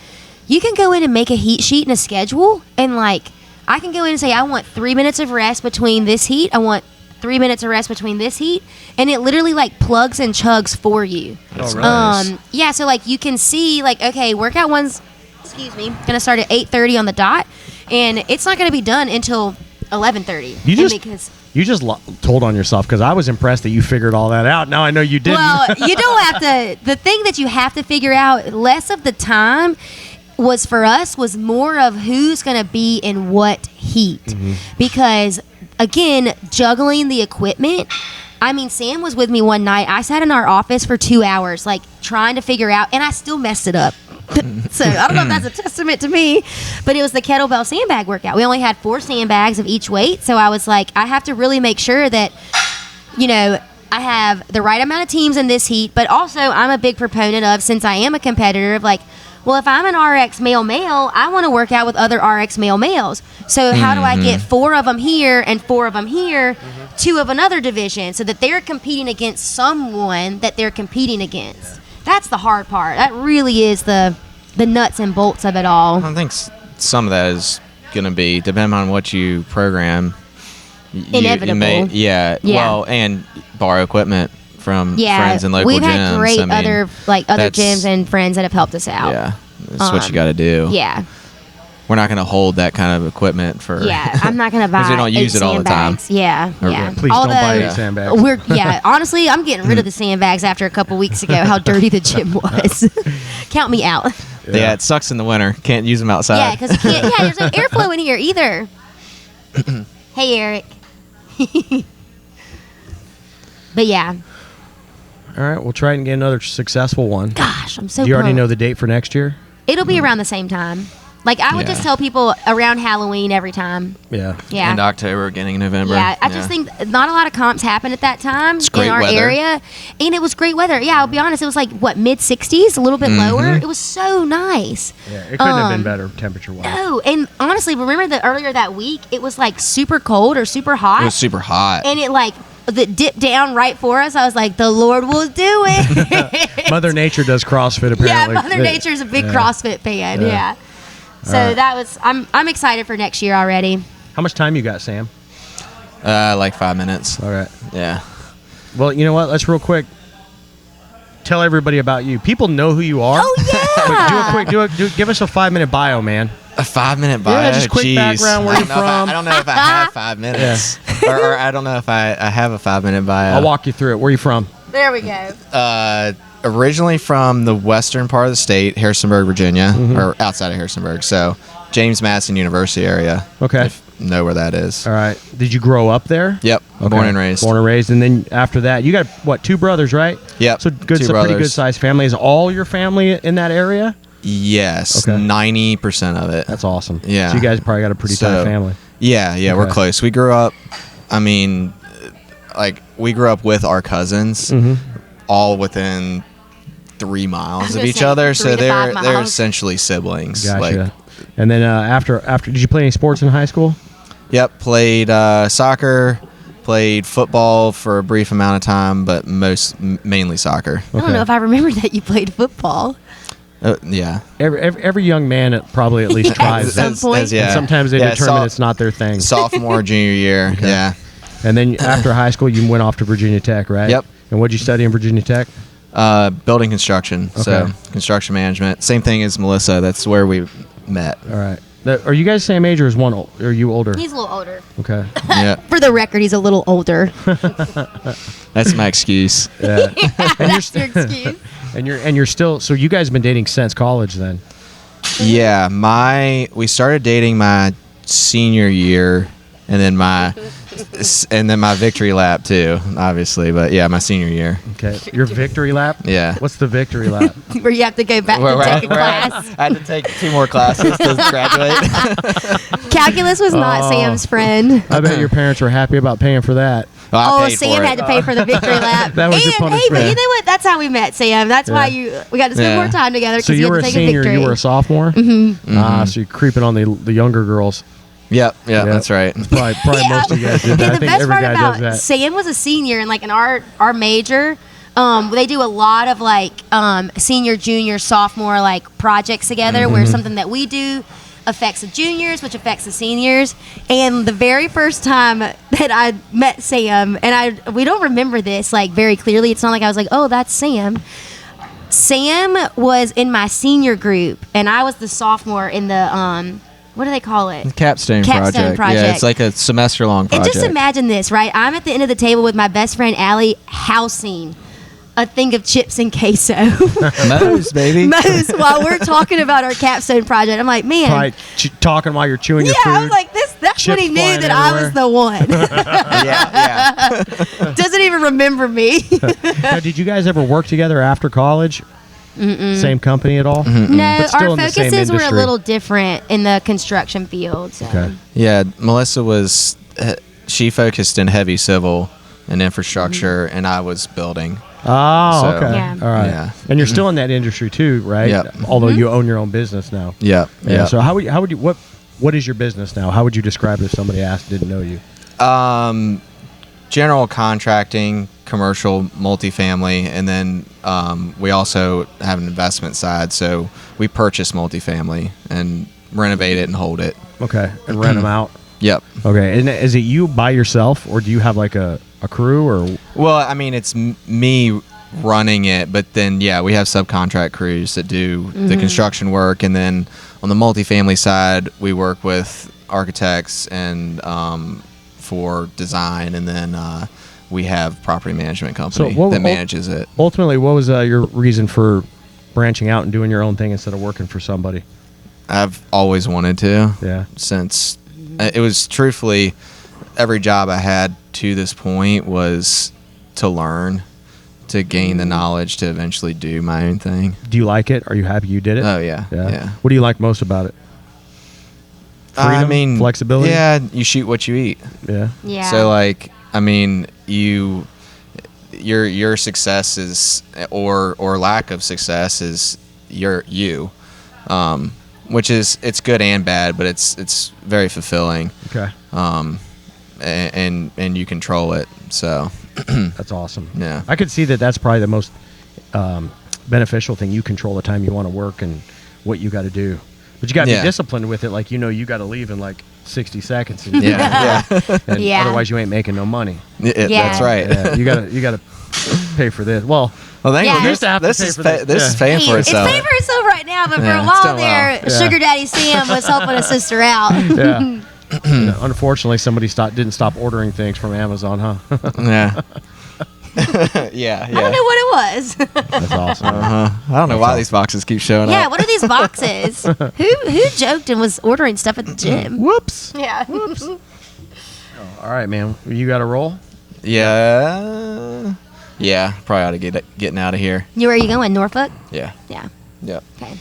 you can go in and make a heat sheet and a schedule, and like I can go in and say I want 3 minutes of rest between this heat, I want 3 minutes of rest between this heat, and it literally like plugs and chugs for you. Oh, really? Yeah, so like you can see like, okay, workout one's gonna start at 8:30 on the dot, and it's not gonna be done until 11:30. You just told on yourself, because I was impressed that you figured all that out. Now I know you didn't. Well, you don't have to. The thing that you have to figure out, less of the time, was for us was more of who's going to be in what heat, because again, juggling the equipment. I mean, Sam was with me one night. I sat in our office for 2 hours, like trying to figure out, and I still messed it up. So I don't know if that's a testament to me, but it was the kettlebell sandbag workout. We only had 4 sandbags of each weight, so I was like, I have to really make sure that, I have the right amount of teams in this heat, but also I'm a big proponent of, since I am a competitor, of like, well, if I'm an RX male, I want to work out with other RX males. So how do I get 4 of them here and 4 of them here, 2 of another division, so that they're competing against someone that they're competing against? That's the hard part. That really is the nuts and bolts of it all. I think some of that is going to be, depending on what you program, inevitable. Yeah. Well, and borrow equipment from Yeah, friends and local we've gyms. had great I mean, other that's- gyms and friends that have helped us out. Yeah, that's what you got to do. Yeah, We're not going to hold that kind of equipment for. yeah. I'm not gonna buy 'Cause we don't use 8 it all the time. sandbags. Yeah, Or- yeah. Please don't buy any sandbags. Honestly, I'm getting rid of the sandbags after a couple weeks ago. How dirty the gym was. Count me out. Yeah, it sucks in the winter. Can't use them outside. Yeah, because you can't. Yeah, there's no airflow in here either. Hey, Eric. But yeah, All right, we'll try and get another successful one. gosh, I'm so. Do you already pumped. know the date for next year? It'll be around the same time. Like I would Yeah. just tell people around Halloween every time. Yeah. Yeah. End October, beginning of November. Yeah, I just think not a lot of comps happen at that time in great our weather. area, and it was great weather. Yeah, I'll be honest, it was like what mid-60s, a little bit lower. It was so nice. Yeah, it couldn't have been better temperature-wise. No, and honestly, remember that earlier that week it was like super cold or super hot, It was super hot. and it like the dipped down right for us. I was like, the Lord will do it. Mother Nature does CrossFit Yeah, apparently. Mother Nature's a big Yeah. CrossFit fan. Yeah. Yeah. So All right. that was I'm excited for next year already. How much time you got, Sam? Like 5 minutes. All right. Yeah. Well, you know what? Let's real quick tell everybody about you. People know who you are. Oh But yeah. give us a 5-minute bio, man. A 5-minute bio. Yeah, just quick Jeez. background, where I you don't know if from. I don't know if I have 5 minutes. or I don't know if I have a 5-minute bio. I'll walk you through it. Where are you from? There we go. Originally from the western part of the state, Harrisonburg, Virginia, or outside of Harrisonburg. So James Madison University area. Okay. If you know where that is. All right. Did you grow up there? Yep. Okay. Born and raised. Born and raised. And then after that, you got, what, 2 brothers, right? Yep, So good, 2 so pretty brothers. good sized family. Is all your family in that area? Yes. Okay. 90% of it. That's awesome. Yeah. So you guys probably got a pretty tight family. Yeah, we're Okay. close. We grew up, I mean, like, we grew up with our cousins, all within 3 miles of gonna each say other. 3 So to 5 they're miles. essentially siblings. Gotcha. Like, And then after, did you play any sports in high school? yep, played soccer, played football for a brief amount of time, but mainly soccer. I don't know if I remember that you played football. Yeah. Every young man probably at least tries some that. point. yeah. And sometimes they Yeah, determine it's not their thing. Sophomore, junior year. Okay. Yeah. And then after high school, you went off to Virginia Tech, right? Yep. And what'd you study in Virginia Tech? Building construction. So Okay. construction management. Same thing as Melissa. That's where we met. All right. Are you guys the same age or is one? Are you older? He's a little older. Okay. Yeah. For the record, he's a little older. That's my excuse. Yeah. That's your excuse. And you're still. So you guys have been dating since college, then? Yeah, we started dating my senior year, and then my victory lap too, obviously. But yeah, my senior year. Okay. Your victory lap. Yeah. What's the victory lap? Where you have to go back to take a class. I had to take 2 more classes to graduate. Calculus was not Sam's friend. I bet your parents were happy about paying for that. I Oh, paid Sam for it. had to pay for the victory lap. That was your and hey, punishment. but you know what? That's how we met, Sam. That's why Yeah. we got to spend Yeah. more time together So because you you were had a to take a senior. victory. You were a sophomore. Mm-hmm. So you're creeping on the younger girls. Yep, that's right. Probably most of you guys did that. Yeah, I the think best every part guy about does that. Sam was a senior, and like in our major, they do a lot of like senior, junior, sophomore like projects together, Mm-hmm. where something that we do affects the juniors, which affects the seniors. And the very first time that I met Sam, and we don't remember this like very clearly. It's not like I was like, oh, that's Sam. Sam was in my senior group, and I was the sophomore in the what do they call it? Capstone project. Yeah, it's like a semester-long project. And just imagine this, right? I'm at the end of the table with my best friend Allie, housing a thing of chips and queso. Moe's, baby. Moe's, while we're talking about our capstone project. I'm like, man. Probably talking while you're chewing Yeah, your food. I was like, that's when he Chips knew flying that I was the one. yeah. Doesn't even remember me. Now, did you guys ever work together after college? Same company at all? No, But still our in the same focuses were a industry. little different in the construction field. So. Okay. Yeah, Melissa was, she focused in heavy civil and infrastructure, and I was building. Oh, So- okay. Yeah. All right. Yeah. And you're still in that industry too, right? Yep. Although you own your own business now. Yep. Yeah. So how would you what is your business now? How would you describe it if somebody didn't know you? General contracting, commercial, multifamily, and then we also have an investment side. So we purchase multifamily and renovate it and hold it. Okay. And rent them out. Yep. Okay, and is it you by yourself, or do you have like a crew, or? Well, I mean, it's me running it, but then we have subcontract crews that do the construction work, and then on the multifamily side, we work with architects and for design, and then we have property management company that manages it. Ultimately, what was your reason for branching out and doing your own thing instead of working for somebody? I've always wanted to. Yeah. Since it was truthfully every job I had to this point was to learn, to gain the knowledge to eventually do my own thing. Do you like it? Are you happy you did it? Oh yeah. What do you like most about it? Freedom, I mean, flexibility. Yeah, you shoot what you eat. Yeah. Yeah. So like, I mean, your success is or lack of success is you. Which is, it's good and bad, but it's very fulfilling. Okay. And you control it. So that's awesome. Yeah. I could see that that's probably the most beneficial thing. You control the time you want to work and what you got to do. But you got to be disciplined with it. Like, you got to leave in like 60 seconds. And, and otherwise you ain't making no money. That's right. Yeah, you got to pay for this. Well, thank you. This is paying for itself. It's paying for itself right now, but for Yeah, a it's while done there, well. Sugar Daddy Sam was helping a sister out. Yeah. Unfortunately, somebody didn't stop ordering things from Amazon, huh? Yeah. Yeah. I don't know what it was. That's awesome. I don't know why these boxes keep showing Yeah, up. what are these boxes? Who joked and was ordering stuff at the gym? Whoops. Yeah. All right, man. You got to roll? Yeah. Yeah. Probably ought to getting out of here. Where are you going? Norfolk? Yeah. Yeah. Yep. Okay.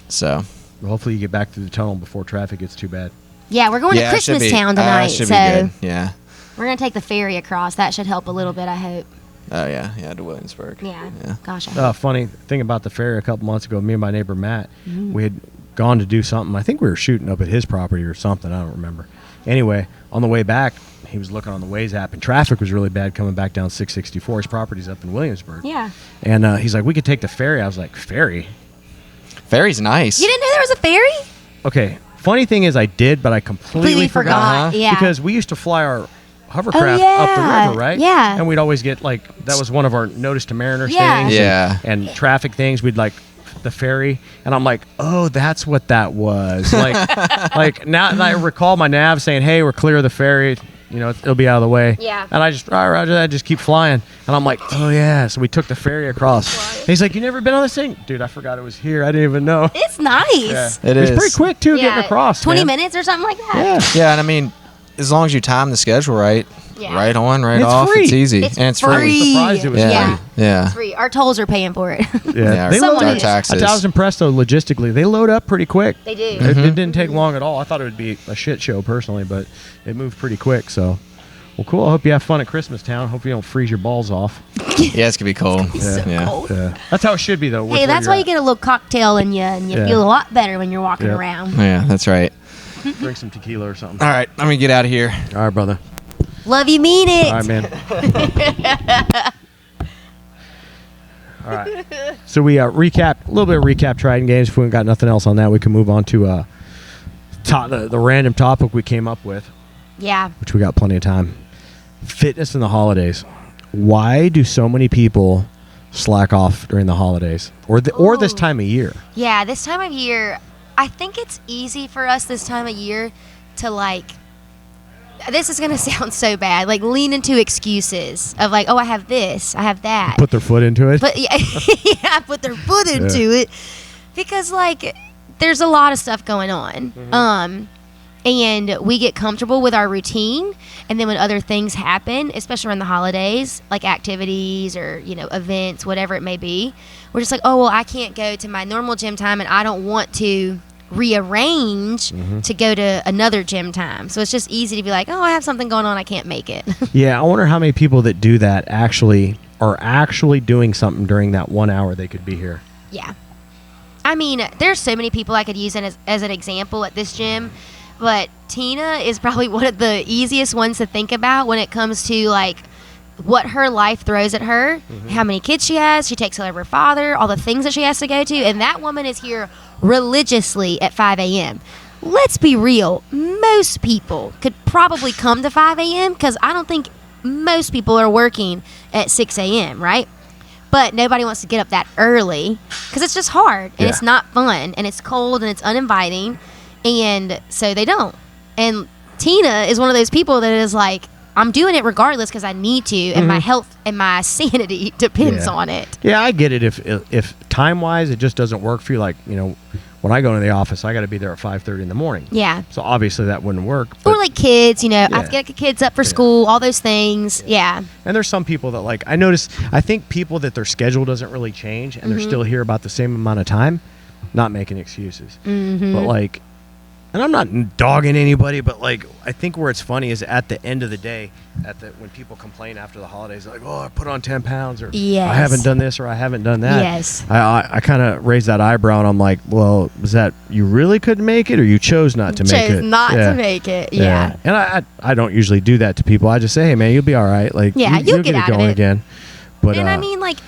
So. Well, hopefully you get back through the tunnel before traffic gets too bad. Yeah, we're going to it should Christmas be- Town tonight, should so be good. Yeah. we're going to take the ferry across. That should help a little bit, I hope. Oh yeah. Yeah. To Williamsburg. Yeah. Gosh, I hope. Funny thing about the ferry, a couple months ago, me and my neighbor Matt, we had gone to do something. I think we were shooting up at his property or something. I don't remember. Anyway, on the way back, he was looking on the Waze app, and traffic was really bad coming back down 664. His property's up in Williamsburg. Yeah. And he's like, we could take the ferry. I was like, ferry? Ferry's nice. You didn't know there was a ferry? Okay. Funny thing is I did, but I completely forgot. Yeah. Because we used to fly our hovercraft Oh, up the yeah. river, right? Yeah. And we'd always get, like, that was one of our notice to mariner Yeah. things. Yeah. And traffic things. We'd like the ferry. And I'm like, oh, that's what that was. Like now I recall my nav saying, hey, we're clear of the ferry. It'll be out of the way. Yeah. And I just keep flying. And I'm like, oh, yeah. So we took the ferry across. And he's like, you never been on this thing? Dude, I forgot it was here. I didn't even know. It's nice. Yeah. It It's is. pretty quick, too, getting across. 20 man. minutes or something like that. Yeah. Yeah, and I mean, as long as you time the schedule right, Yeah. right on, right It's off, free. it's easy. It's and it's free. free. Surprised it was Yeah. free. Yeah. It's free. Our tolls are paying for it. Yeah, They Someone load is. taxes. I was impressed, though, logistically. They load up pretty quick. They do. It didn't take long at all. I thought it would be a shit show, personally, but it moved pretty quick, so. Well, cool. I hope you have fun at Christmas Town. Hope you don't freeze your balls off. Yeah, it's gonna be cold. So yeah. cold. Yeah. That's how it should be, though. Hey, that's why you get a little cocktail in you, and you Yeah. feel a lot better when you're walking Yeah. around. Yeah, that's right. Drink some tequila or something. All right, I'm gonna get out of here. All right, brother. Love you, mean it. All right, man. All right. So we a little bit of recap Trident games. If we got nothing else on that, we can move on to the random topic we came up with, Yeah. which we got plenty of time. Fitness in the holidays. Why do so many people slack off during the holidays or this Ooh. time of year? Yeah, this time of year, I think it's easy for us this time of year to this is going to sound so bad, lean into excuses of oh, I have this, I have that. Put their foot into it. But yeah, put their foot into it because there's a lot of stuff going on. And we get comfortable with our routine, and then when other things happen, especially around the holidays, like activities or events, whatever it may be, we're just oh well, I can't go to my normal gym time, and I don't want to rearrange to go to another gym time. So it's just easy to be oh, I have something going on, I can't make it. Yeah, I wonder how many people that do that are actually doing something during that 1 hour they could be here. Yeah, I mean, there's so many people I could use as an example at this gym. But Tina is probably one of the easiest ones to think about when it comes to what her life throws at her, how many kids she has, she takes care of her father, all the things that she has to go to, and that woman is here religiously at 5 a.m. let's be real. Most people could probably come to 5 a.m. because I don't think most people are working at 6 a.m., right? But nobody wants to get up that early because it's just hard and it's not fun and it's cold and it's uninviting. And so they don't. And Tina is one of those people that is like, I'm doing it regardless because I need to, and my health and my sanity depends on it. Yeah, I get it. If time-wise it just doesn't work for you, like, you know, when I go into the office, I got to be there at 5:30 in the morning. Yeah. So obviously that wouldn't work. Or like kids, you know, I have to get the kids up for school, all those things. Yeah. And there's some people that, like, I think people that their schedule doesn't really change and they're still here about the same amount of time, not making excuses. But like, and I'm not dogging anybody, but like, I think where it's funny is at the end of the day, when people complain after the holidays, like, oh, I put on 10 pounds, or I haven't done this, or I haven't done that. Yes. I kind of raised that eyebrow, and I'm like, well, was that you really couldn't make it, or you chose not to make it? Chose not to make it. Yeah. And I don't usually do that to people. I just say, hey man, you'll be all right. Like, you'll get it going again. But and I mean, like,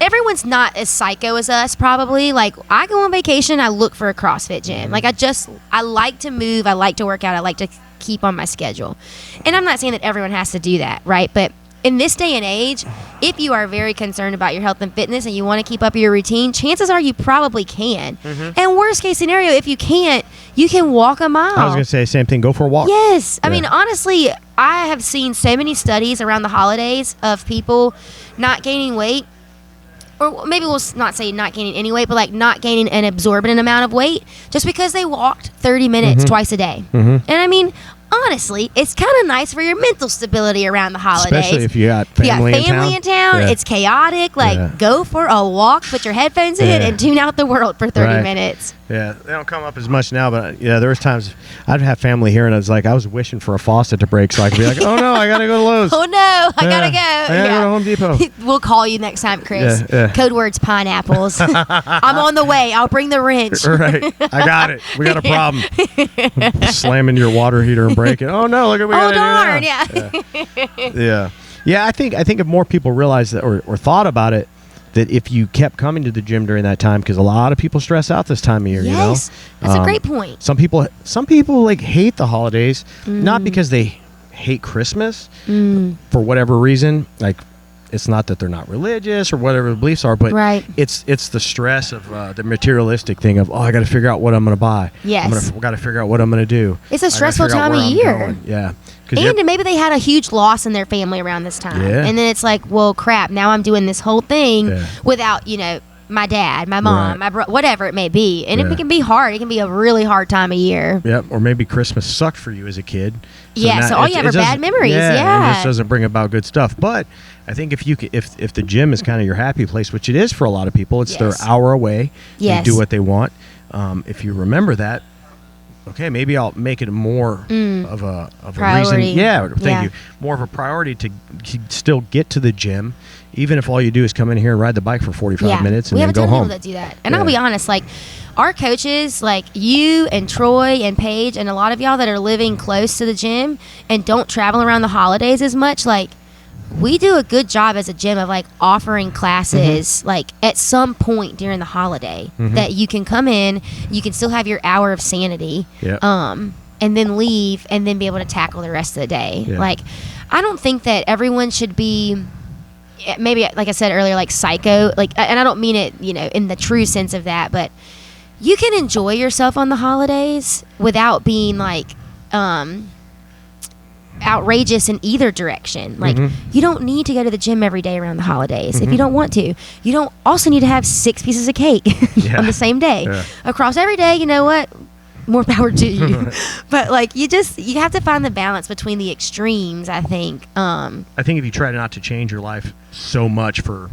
everyone's not as psycho as us, probably. Like, I go on vacation, I look for a CrossFit gym. Like, I like to move, I like to work out, I like to keep on my schedule. And I'm not saying that everyone has to do that, right? But in this day and age, if you are very concerned about your health and fitness and you want to keep up your routine, chances are you probably can. And worst case scenario, if you can't, you can walk a mile. I was going to say the same thing. Go for a walk. Yes. I mean, honestly, I have seen so many studies around the holidays of people not gaining weight, or maybe we'll not say not gaining any weight, but like not gaining an exorbitant amount of weight just because they walked 30 minutes twice a day. And I mean, honestly, it's kind of nice for your mental stability around the holidays. Especially if you got family in town. It's chaotic. Like, go for a walk, put your headphones in, and tune out the world for 30 minutes. Yeah, they don't come up as much now, but there was times I'd have family here, and I was like, I was wishing for a faucet to break so I could be like, oh no, I gotta go to Lowe's. Oh no, I gotta go. I gotta go to Home Depot. We'll call you next time, Chris. Code words pineapples. I'm on the way. I'll bring the wrench. Right, I got it. We got a problem. Slamming your water heater and breaking. Oh no, look at what we gotta do now. Yeah. I think if more people realized that or thought about it, that if you kept coming to the gym during that time, because a lot of people stress out this time of year, that's a great point. Some people like hate the holidays, not because they hate Christmas for whatever reason. Like, it's not that they're not religious or whatever the beliefs are, but it's the stress of the materialistic thing of, I got to figure out what I'm going to buy. Yes, I got to figure out what I'm going to do. It's a stressful time of year. Yeah. And maybe they had a huge loss in their family around this time. And then it's like, well, crap, now I'm doing this whole thing without, my dad, my mom, my whatever it may be. And it can be hard. It can be a really hard time of year. Yep. Or maybe Christmas sucked for you as a kid. So all you have are bad memories. Yeah. It just doesn't bring about good stuff. But I think if the gym is kind of your happy place, which it is for a lot of people, it's their hour away. They do what they want. If you remember that, okay, maybe I'll make it more of a priority. Reason. Yeah, thank you. More of a priority to still get to the gym, even if all you do is come in here and ride the bike for 45 minutes and then go home. We have a ton of people that do that. And I'll be honest, like, our coaches, like you and Troy and Paige and a lot of y'all that are living close to the gym and don't travel around the holidays as much, like, we do a good job as a gym of like offering classes like at some point during the holiday that you can come in, you can still have your hour of sanity, and then leave and then be able to tackle the rest of the day. Like, I don't think that everyone should be, maybe like I said earlier, like psycho, like, and I don't mean it, in the true sense of that, but you can enjoy yourself on the holidays without being like, outrageous in either direction. Like, you don't need to go to the gym every day around the holidays if you don't want to. You don't also need to have 6 pieces of cake on the same day across every day. You know what, more power to you. But like, you have to find the balance between the extremes, I think. I think if you try not to change your life so much for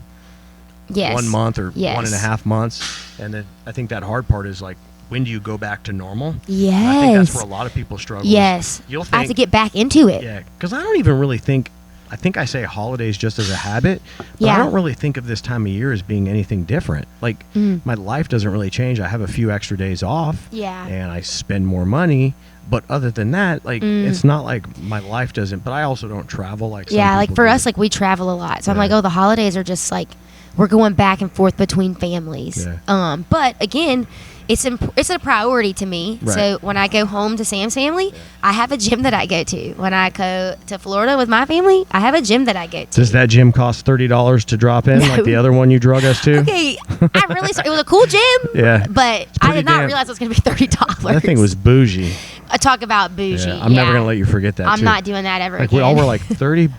1 month or 1.5 months, and then I think that hard part is like, when do you go back to normal? Yes. And I think that's where a lot of people struggle. Yes. I have to get back into it. Yeah, because I don't even really think, I think I say holidays just as a habit, but I don't really think of this time of year as being anything different. Like, my life doesn't really change. I have a few extra days off. Yeah. And I spend more money. But other than that, like, it's not like my life doesn't, but I also don't travel like some people like for do. us, like, we travel a lot. So I'm like, the holidays are just like, we're going back and forth between families. But again, it's a priority to me. Right. So when I go home to Sam's family, I have a gym that I go to. When I go to Florida with my family, I have a gym that I go to. Does that gym cost $30 to drop in, like the other one you drug us to? Okay, I'm really sorry. It was a cool gym, Yeah. but I did not realize it was going to be $30. That thing was bougie. Talk about bougie. Yeah, I'm never gonna let you forget that. I'm too. not doing that ever Like again. we all were like $30,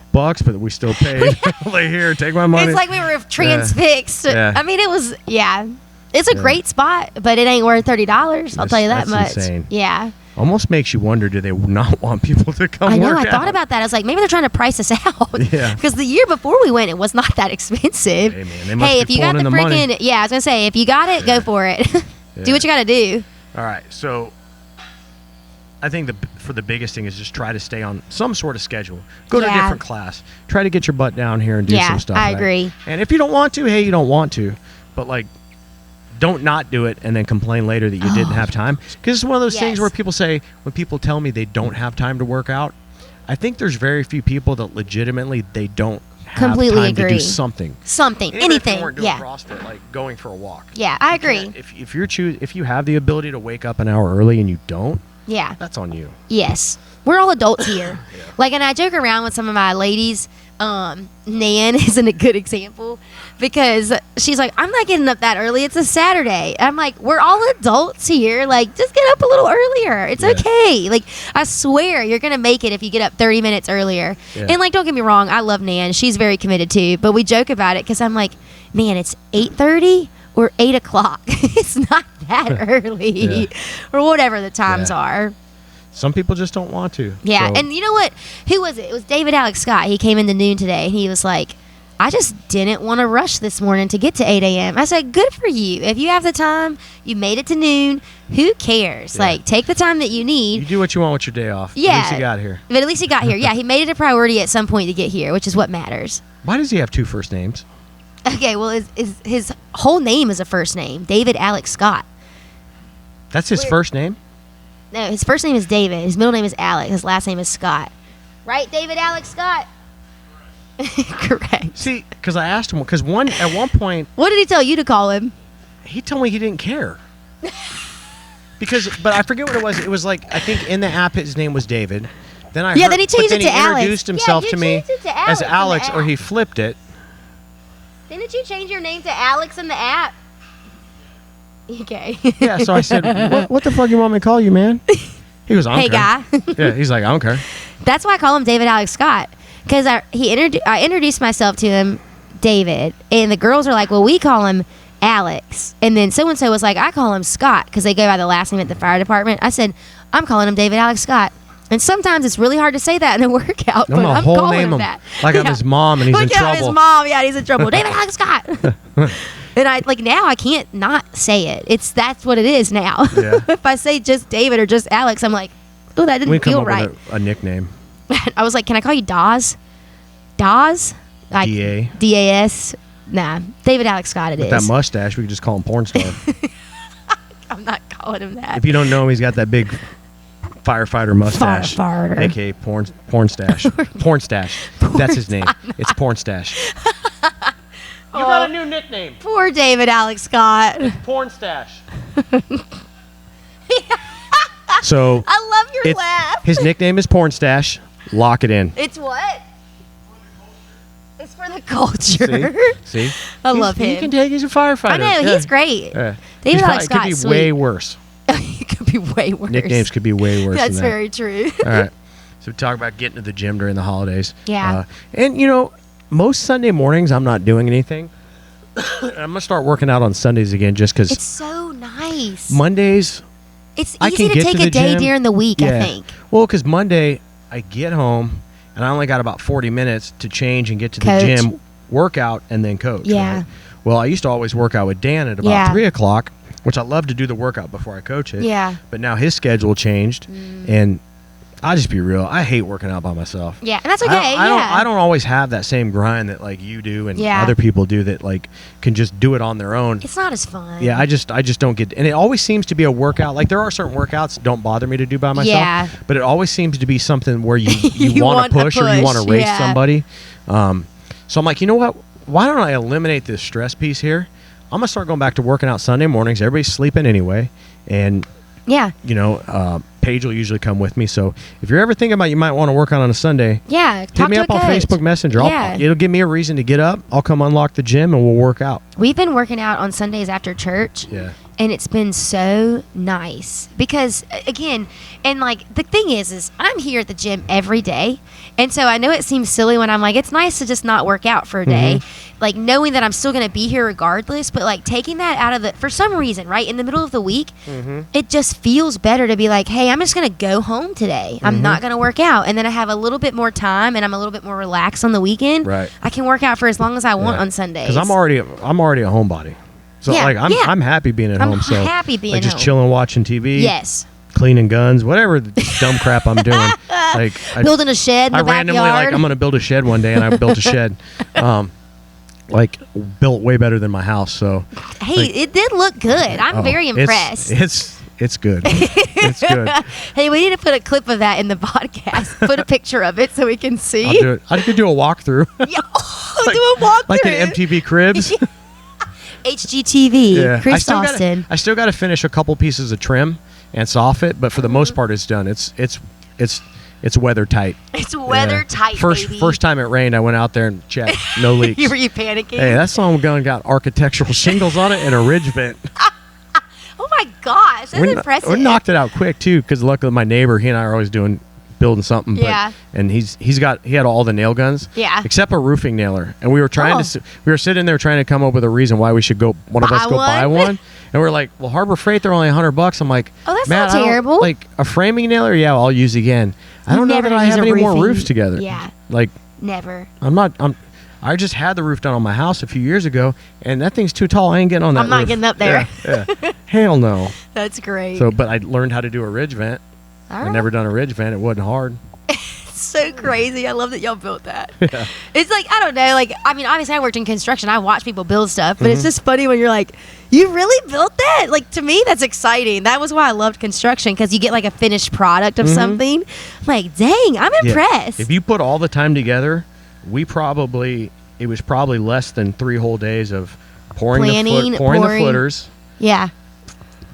but we still paid. Like, here, take my money. It's like we were transfixed. Yeah. I mean, it was It's a great spot, but it ain't worth $30. I'll tell you that that's much. insane. Yeah. Almost makes you wonder: do they not want people to come? I know. Work I thought out? about that. I was like, maybe they're trying to price us out. Yeah. Because the year before we went, it was not that expensive. Hey, man, they must Hey, be if you got pulling the in the money. freaking, I was gonna say, if you got it, go for it. Yeah. Do what you got to do. All right, so I think for the biggest thing is just try to stay on some sort of schedule. Go to a Yeah. different class. Try to get your butt down here and do Yeah, some stuff. I right? agree. And if you don't want to, hey, you don't want to. But like, don't not do it and then complain later that you didn't have time. Because it's one of those things Yes. where people say, when people tell me they don't have time to work out, I think there's very few people that legitimately they don't have Completely time to agree. do something. Something, Even if you anything. weren't doing Yeah. CrossFit, like going for a walk. Yeah, I agree. If you have the ability to wake up an hour early and you don't, Yeah. that's on you. Yes. We're all adults here. Like, and I joke around with some of my ladies. Nan isn't a good example because she's like, I'm not getting up that early. It's a Saturday. I'm like, we're all adults here. Like, just get up a little earlier. It's Yeah. okay. Like, I swear you're going to make it if you get up 30 minutes earlier. Yeah. And, like, don't get me wrong. I love Nan. She's very committed too. But we joke about it because I'm like, man, it's 8:30 or 8 o'clock. It's not that early. Yeah. Or whatever the times Yeah. are. Some people just don't want to. Yeah, So- and you know what? Who was it? It was David Alex Scott. He came into noon today, and he was like, I just didn't want to rush this morning to get to 8 a.m. I said, good for you. If you have the time, you made it to noon, who cares? Yeah. Like, take the time that you you need. do what you want with your day off. Yeah. At least you got here. But at least he got here. Yeah, he made it a priority at some point to get here, which is what matters. Why does he have two first names? Okay, well, his whole name is a first name, David Alex Scott. That's his Weird. first name? No, his first name is David. His middle name is Alex. His last name is Scott. Right, David Alex Scott? Correct. See, because I asked him, because at one point, What did he tell you to call him? he told me he didn't care. But I forget what it was. It was like, I think in the app his name was David. Then I Yeah, heard, then he changed but it then to he Alex. introduced Yeah, himself you to me changed it to as Alex in the Alex, or app. he flipped it. Didn't you change your name to Alex in the app? Okay. Yeah, so I said, what the fuck you want me to call you, man? He goes, I don't Hey, care. guy. Yeah, he's like, I don't care. That's why I call him David Alex Scott. Because I introduced myself to him, David. And the girls are like, well, we call him Alex. And then so-and-so was like, I call him Scott because they go by the last name at the fire department. I said, I'm calling him David Alex Scott. And sometimes it's really hard to say that in a workout, I'm but a I'm whole calling name him him that. like I'm his mom and he's in Look at trouble. his mom. Yeah, he's in trouble. David Alex Scott. And I now I can't not say it. That's what it is now. Yeah. If I say just David or just Alex, I'm like, oh, that We didn't come feel up right. with a nickname. I was like, can I call you Dawes? Dawes? Like DA. DAS? Nah, David Alex Scott it With is. that mustache, we could just call him porn star. I'm not calling him that. If you don't know him, he's got that big firefighter mustache. Firefighter. AKA porn stash. Porn stash. That's his name. It's porn stash. You got a new nickname. Poor David Alex Scott. Porn stash. So I love your laugh. his nickname is porn stash. Lock it in. It's what? It's for the culture. See? I love He him. can take. He's a firefighter. I know, Yeah. he's great. Yeah. David Alex It could be Scott's way sweet. worse. It could be way worse. Nicknames could be way worse. That's than that. very true. All right. So we talk about getting to the gym during the holidays. Yeah. And most Sunday mornings I'm not doing anything. I'm gonna start working out on Sundays again, just because It's so nice. Mondays It's I easy can to get take to a the day gym. during the week, I think. Well, because Monday I get home and I only got about 40 minutes to change and get to the Coach. gym, workout, and then coach. Yeah. right? Well, I used to always work out with Dan at about Yeah. 3 o'clock, which I love to do the workout before I coach it. Yeah. But now his schedule changed, and I'll just be real. I hate working out by myself. Yeah, and that's okay. I don't always have that same grind that like you do and Yeah. other people do that like can just do it on their own. It's not as fun. Yeah, I just don't get, and it always seems to be a workout. Like there are certain workouts that don't bother me to do by myself. Yeah. But it always seems to be something where you You want want to a push or you want to push, race yeah. somebody. So I'm like, you know what? Why don't I eliminate this stress piece here? I'm gonna start going back to working out Sunday mornings. Everybody's sleeping anyway, and Yeah. Paige will usually come with me. So if you're ever thinking about you might want to work out on a Sunday, Yeah. hit Talk me to up a on coach. Facebook Messenger. Yeah. It'll give me a reason to get up. I'll come unlock the gym and we'll work out. We've been working out on Sundays after church. Yeah. And it's been so nice because, again, and like the thing is I'm here at the gym every day. And so I know it seems silly when I'm like, it's nice to just not work out for a day. Like knowing that I'm still going to be here regardless, but like taking that out of the, for some reason, right, in the middle of the week, it just feels better to be like, hey, I'm just going to go home today. I'm not going to work out. And then I have a little bit more time and I'm a little bit more relaxed on the weekend. Right. I can work out for as long as I want on Sundays. Because I'm already a homebody. So Yeah, like I'm happy being at I'm home. So happy being like just home. chilling, watching TV. Yes. Cleaning guns, whatever the dumb crap I'm doing. Like Building a shed in the I randomly backyard. I'm gonna build a shed one day, and I built a shed, built way better than my house. So Hey, it did look good. I'm very impressed. It's good. It's good. Hey, we need to put a clip of that in the podcast. Put a picture of it so we can see. I'll do it. I could do a walkthrough. Yeah. Do a walkthrough. Like an MTV Cribs. HGTV. Yeah. Chris Austin. I still got to finish a couple pieces of trim and soff it, but for the most part, it's done. It's weather tight. It's weather tight, baby. First time it rained, I went out there and checked. No leaks. Were you panicking? Hey, that song got architectural shingles on it and a ridge vent. Oh my gosh, that's impressive. We knocked it out quick too, because luckily my neighbor, he and I are always building something. Yeah. And he had all the nail guns. Yeah. Except a roofing nailer, and we were we were sitting there trying to come up with a reason why we should go. One of us go buy one, and we're like, well, Harbor Freight, they're only $100. I'm like, Oh, that's Matt, not terrible. Like a framing nailer, yeah, I'll use again. I don't know Never that I use have a any more roofing- roofs together. Yeah. Like Never. I just had the roof done on my house a few years ago, and that thing's too tall. I ain't getting on that I'm not roof. getting up there. Yeah. Hell no. That's great. So, but I learned how to do a ridge vent. All I right. never done a ridge vent. It wasn't hard. So crazy. I love that y'all built that. It's like, I don't know, like, I mean, obviously I worked in construction. I watch people build stuff, but it's just funny when you're like, you really built that? Like, to me, that's exciting. That was why I loved construction, because you get like a finished product of something. I'm like, dang, I'm impressed. If you put all the time together, it was probably less than 3 whole days of pouring the footers, Yeah.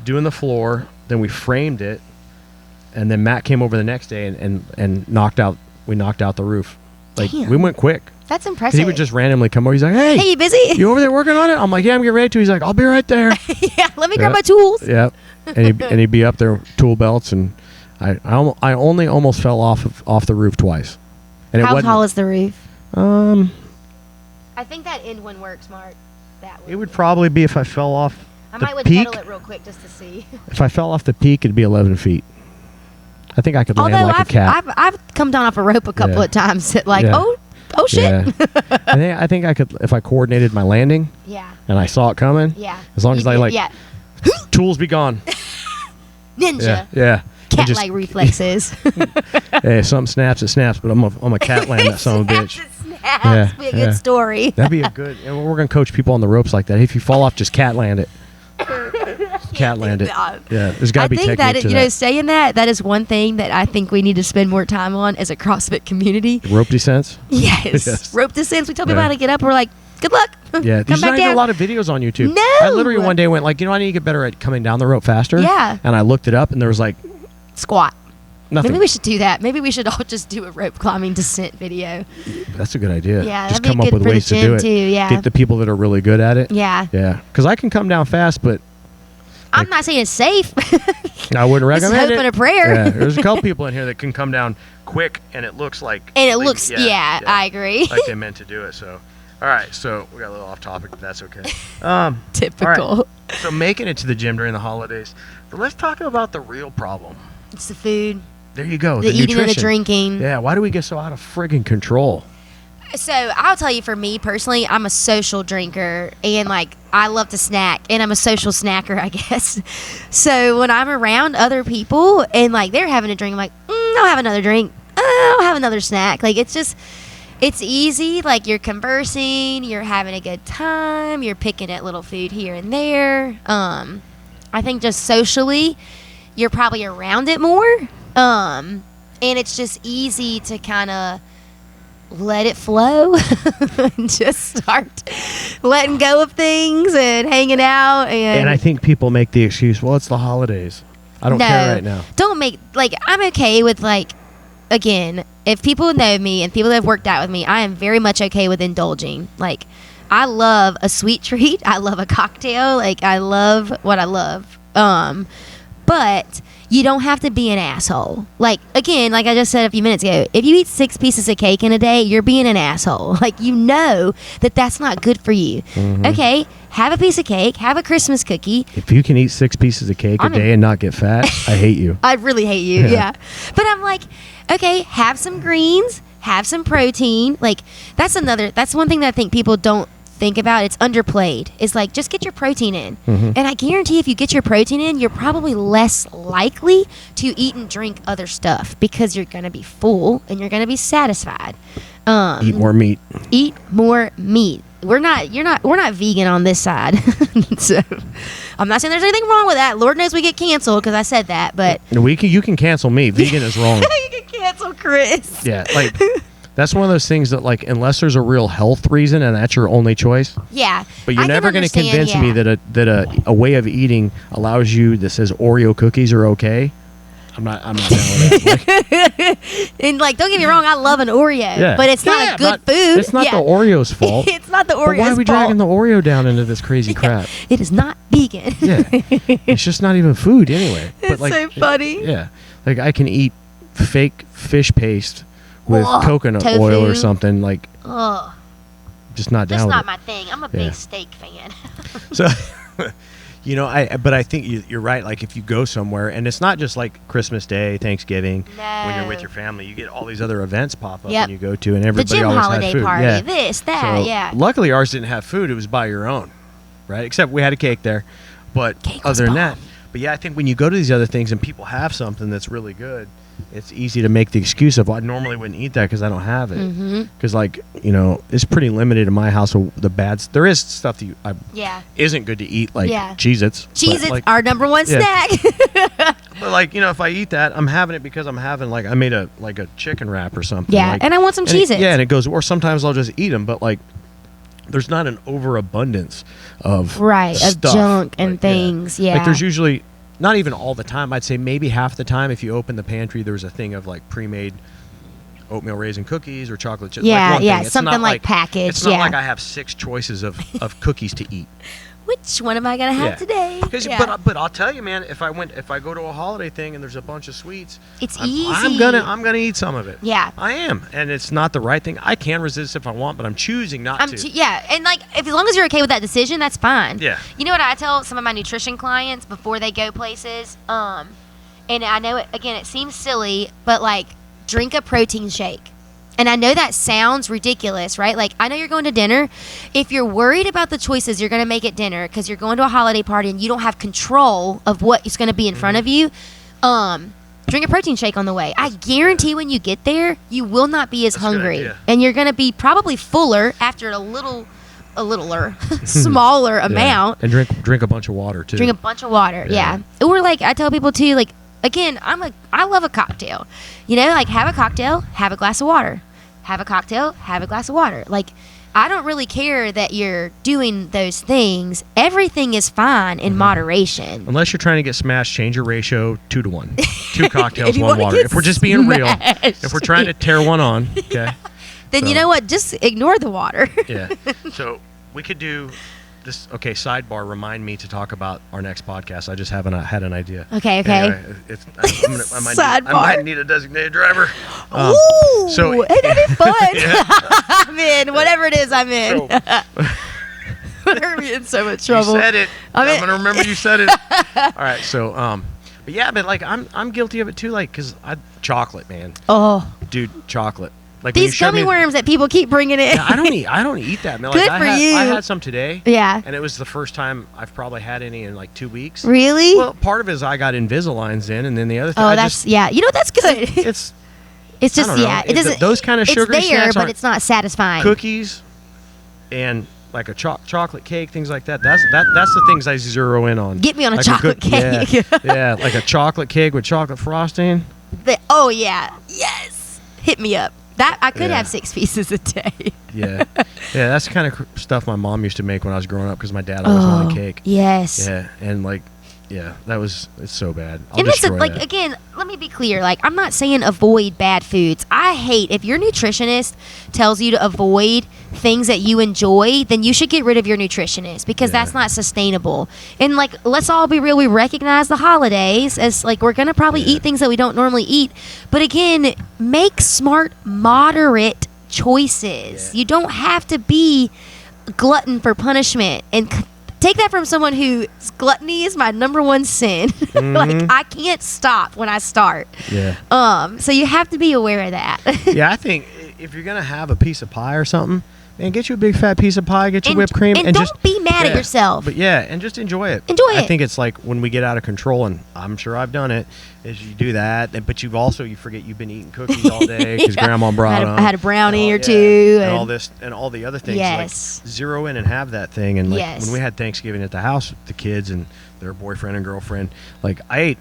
doing the floor, then we framed it, and then Matt came over the next day and knocked out the roof. Like, Damn. we went quick. That's 'Cause impressive. he would just randomly come over. He's like, hey, Hey, you busy? you over there working on it? I'm like, yeah, I'm getting ready to. He's like, I'll be right there. Yeah, let me grab Yeah. my tools. Yeah. And he'd be up there, tool belts, and I only almost fell off the roof twice. And How it wasn't, tall is the roof? I think that end one works, Mark. That one. it would probably be if I fell off I the might would peak. pedal it real quick just to see. If I fell off the peak, it'd be 11 feet. I think I could land Although like a cat. I've come down off a rope a couple Yeah. of times. Like, Yeah. oh shit. Yeah. I think I could, if I coordinated my landing Yeah. and I saw it coming. Yeah. As long as I yeah. tools be gone. Ninja. Yeah. Yeah. And Cat just- like reflexes. Hey, if something snaps, it snaps. But I'm a cat land that son of a bitch. Snaps. Yeah, Be a yeah. good story. That'd be a good. And we're gonna coach people on the ropes like that. If you fall off, just cat land it. Cat land it. Yeah, there's got I to be think technique that, to you know, saying that is one thing that I think we need to spend more time on as a CrossFit community. Rope descents. Yes. Yes. Rope descents. We tell people Yeah. how to get up. We're like, good luck. Yeah, Come there's back not down. a lot of videos on YouTube. No. I literally one day went like, I need to get better at coming down the rope faster. Yeah. And I looked it up, and there was like Squat. nothing. Maybe we should do that. Maybe we should all just do a rope climbing descent video. That's a good idea. Yeah, just that'd be come up good with for the ways to do gym it. too, yeah. Get the people that are really good at it. Yeah. Yeah, because I can come down fast, but I'm not saying it's safe. I wouldn't It's recommend hope it. and a prayer. Yeah, there's a couple people in here that can come down quick, and it looks like. And it looks, yeah, I agree. Like they meant to do it. So, all right. So we got a little off topic, but that's okay. Typical. All right, so making it to the gym during the holidays. But let's talk about the real problem. It's the food, There you go. the eating and the nutrition. drinking. Yeah. Why do we get so out of friggin' control? So I'll tell you, for me personally, I'm a social drinker, and like I love to snack, and I'm a social snacker, I guess. So when I'm around other people and like they're having a drink, I'm like, I'll have another drink. I'll have another snack. Like it's easy. Like you're conversing, you're having a good time, you're picking at little food here and there. I think just socially, you're probably around it more, and it's just easy to kind of let it flow and just start letting go of things and hanging out. And I think people make the excuse, well, it's the holidays. I don't care right now. Don't make, like, I'm okay with, like, again, if people know me and people that have worked out with me, I am very much okay with indulging. Like, I love a sweet treat. I love a cocktail. Like, I love what I love. But you don't have to be an asshole. Like, again, like I just said a few minutes ago, if you eat 6 pieces of cake in a day, you're being an asshole. Like, you know that that's not good for you. Mm-hmm. Okay, have a piece of cake, have a Christmas cookie. If you can eat 6 pieces of cake a day and not get fat, I hate you. I really hate you, yeah. But I'm like, okay, have some greens, have some protein. Like, that's one thing that I think people don't think about. It's underplayed. It's like, just get your protein in. Mm-hmm. And I guarantee if you get your protein in, you're probably less likely to eat and drink other stuff because you're going to be full and you're going to be satisfied. Eat more meat. Eat more meat. We're not vegan on this side. So I'm not saying there's anything wrong with that. Lord knows we get canceled because I said that, but You can cancel me. Vegan is wrong. you can cancel Chris. Yeah, like that's one of those things that, like, unless there's a real health reason and that's your only choice. Yeah. But you're never going to convince me that a way of eating allows you that says Oreo cookies are okay. I'm not down with that. And, like, don't get me wrong, I love an Oreo, but it's not a good food. It's not the Oreo's fault. It's not the Oreo's fault. But why are we dragging the Oreo down into this crazy crap? It is not vegan. Yeah, it's just not even food anyway. It's but, like, so funny. Yeah, like I can eat fake fish paste with coconut tofu. oil or something. Like, Ugh. just not down That's with not it. my thing. I'm a big steak fan. So, but I think you're right. Like, if you go somewhere, and it's not just like Christmas Day, Thanksgiving, when you're with your family, you get all these other events pop up and you go to, and The everybody gym always holiday has food. party, Yeah. this, that, So, luckily, ours didn't have food. It was by your own, right? Except we had a cake there. But Cake was other than bomb. that, but yeah, I think when you go to these other things and people have something that's really good, it's easy to make the excuse of, well, I normally wouldn't eat that because I don't have it. Because, like, it's pretty limited in my house. So the bads, there is stuff that isn't good to eat, like Cheez-Its. Cheez-Its, like, our number one snack. but, like, if I eat that, I'm having it because I'm having, like, I made a chicken wrap or something. Yeah, like, and I want some Cheez-Its. And it goes, or sometimes I'll just eat them, but, like, there's not an overabundance of stuff. Of junk and things. Yeah. Like, there's usually, not even all the time, I'd say maybe half the time, if you open the pantry, there's a thing of, like, pre-made oatmeal raisin cookies or chocolate chips. Yeah, like one yeah, thing. It's something not like packaged. It's not yeah. like I have 6 choices of cookies to eat. Which one am I gonna have today? But I'll tell you, man, if I go to a holiday thing and there's a bunch of sweets, it's easy. easy. I'm gonna eat some of it. Yeah, I am, and it's not the right thing. I can resist if I want, but I'm choosing not to. Yeah, and, like, as long as you're okay with that decision, that's fine. Yeah. You know what I tell some of my nutrition clients before they go places? And I know it seems silly, but, like, drink a protein shake. And I know that sounds ridiculous, right? Like, I know you're going to dinner. If you're worried about the choices you're going to make at dinner because you're going to a holiday party and you don't have control of what is going to be in front of you, drink a protein shake on the way. I guarantee when you get there, you will not be as hungry. And you're going to be probably fuller after a littler, smaller amount. And drink a bunch of water, too. Drink a bunch of water, yeah. Or, like, I tell people, too, like, again, I love a cocktail. Like, have a cocktail, have a glass of water. Have a cocktail, have a glass of water. Like, I don't really care that you're doing those things. Everything is fine in moderation. Unless you're trying to get smashed, change your ratio 2 to 1. 2 cocktails, 1 water. Get If we're just being real, smashed. if we're trying to tear one on, okay. Then you know what? Just ignore the water. Yeah. So we could do this. Okay, sidebar. Remind me to talk about our next podcast. I just haven't had an idea. Okay. Anyway, I might need a designated driver. Ooh, so hey, that'd be fun. I'm in. Whatever it is, I'm in. We're in so much trouble. You said it. I'm gonna remember you said it. All right. So, but yeah, but, like, I'm guilty of it too. Like, cause chocolate, man. Oh, dude, chocolate. Like, these gummy worms that people keep bringing in. Yeah, I don't eat that, man. Good like, for you. I had some today. Yeah. And it was the first time I've probably had any in, like, 2 weeks. Really? Well, part of it is I got Invisaligns in, and then the other thing. Oh, yeah. You know, that's good. It's just, yeah. It doesn't. Those kind of sugary it's there, snacks but it's not satisfying. Cookies and, like, a chocolate cake, things like that. That's the things I zero in on. Get me on a like chocolate cake. Yeah, like a chocolate cake with chocolate frosting. Oh, yeah. Yes. Hit me up. That I could Yeah. have 6 pieces a day. Yeah, that's the kind of stuff my mom used to make when I was growing up because my dad always wanted cake. Yes. Yeah, and like, yeah, it's so bad. I'll And listen, destroy like that. again, let me be clear. Like, I'm not saying avoid bad foods. I hate if your nutritionist tells you to avoid things that you enjoy, then you should get rid of your nutritionist because Yeah. that's not sustainable. And like, let's all be real. We recognize the holidays as like we're gonna probably eat things that we don't normally eat, but again, make smart, moderate choices. Yeah. You don't have to be a glutton for punishment and. Take that from someone who gluttony is my number one sin. Like I can't stop when I start. Yeah. So you have to be aware of that. Yeah, I think if you're gonna have a piece of pie or something, man, get you a big fat piece of pie, get your whipped cream, and don't just be mad at yourself. But yeah, and just enjoy it. Enjoy I it. think it's like when we get out of control, and I'm sure I've done it. Is you do that, but you forget you've been eating cookies all day because Yeah. Grandma brought them. I had a brownie and all- or two, and and all this and all the other things. Yes. Like zero in and have that thing. And like Yes. when we had Thanksgiving at the house with the kids and their boyfriend and girlfriend, like I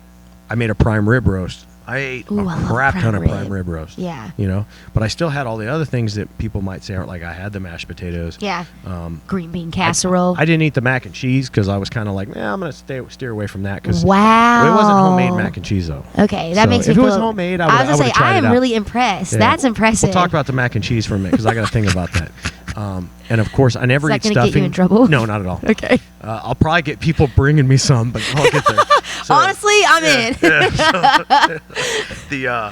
made a prime rib roast. I ate Ooh, a I love crap prime ton of rib. prime rib roast. Yeah. You know, but I still had all the other things that people might say aren't like I had the mashed potatoes. yeah, Um, green bean casserole. I didn't eat the mac and cheese because I was kind of like, I'm gonna steer away from that because Wow. it wasn't homemade mac and cheese though. Okay, that So makes me if feel. it was homemade, I was would gonna have say tried I it am out. really impressed. Yeah. That's impressive. We'll talk about the mac and cheese for a minute because I got to think about that. And of course, I never Is eat that gonna stuffing. get you in trouble? No, not at all. Okay. I'll probably get people bringing me some, but I'll get there. So, Honestly, I'm in. yeah,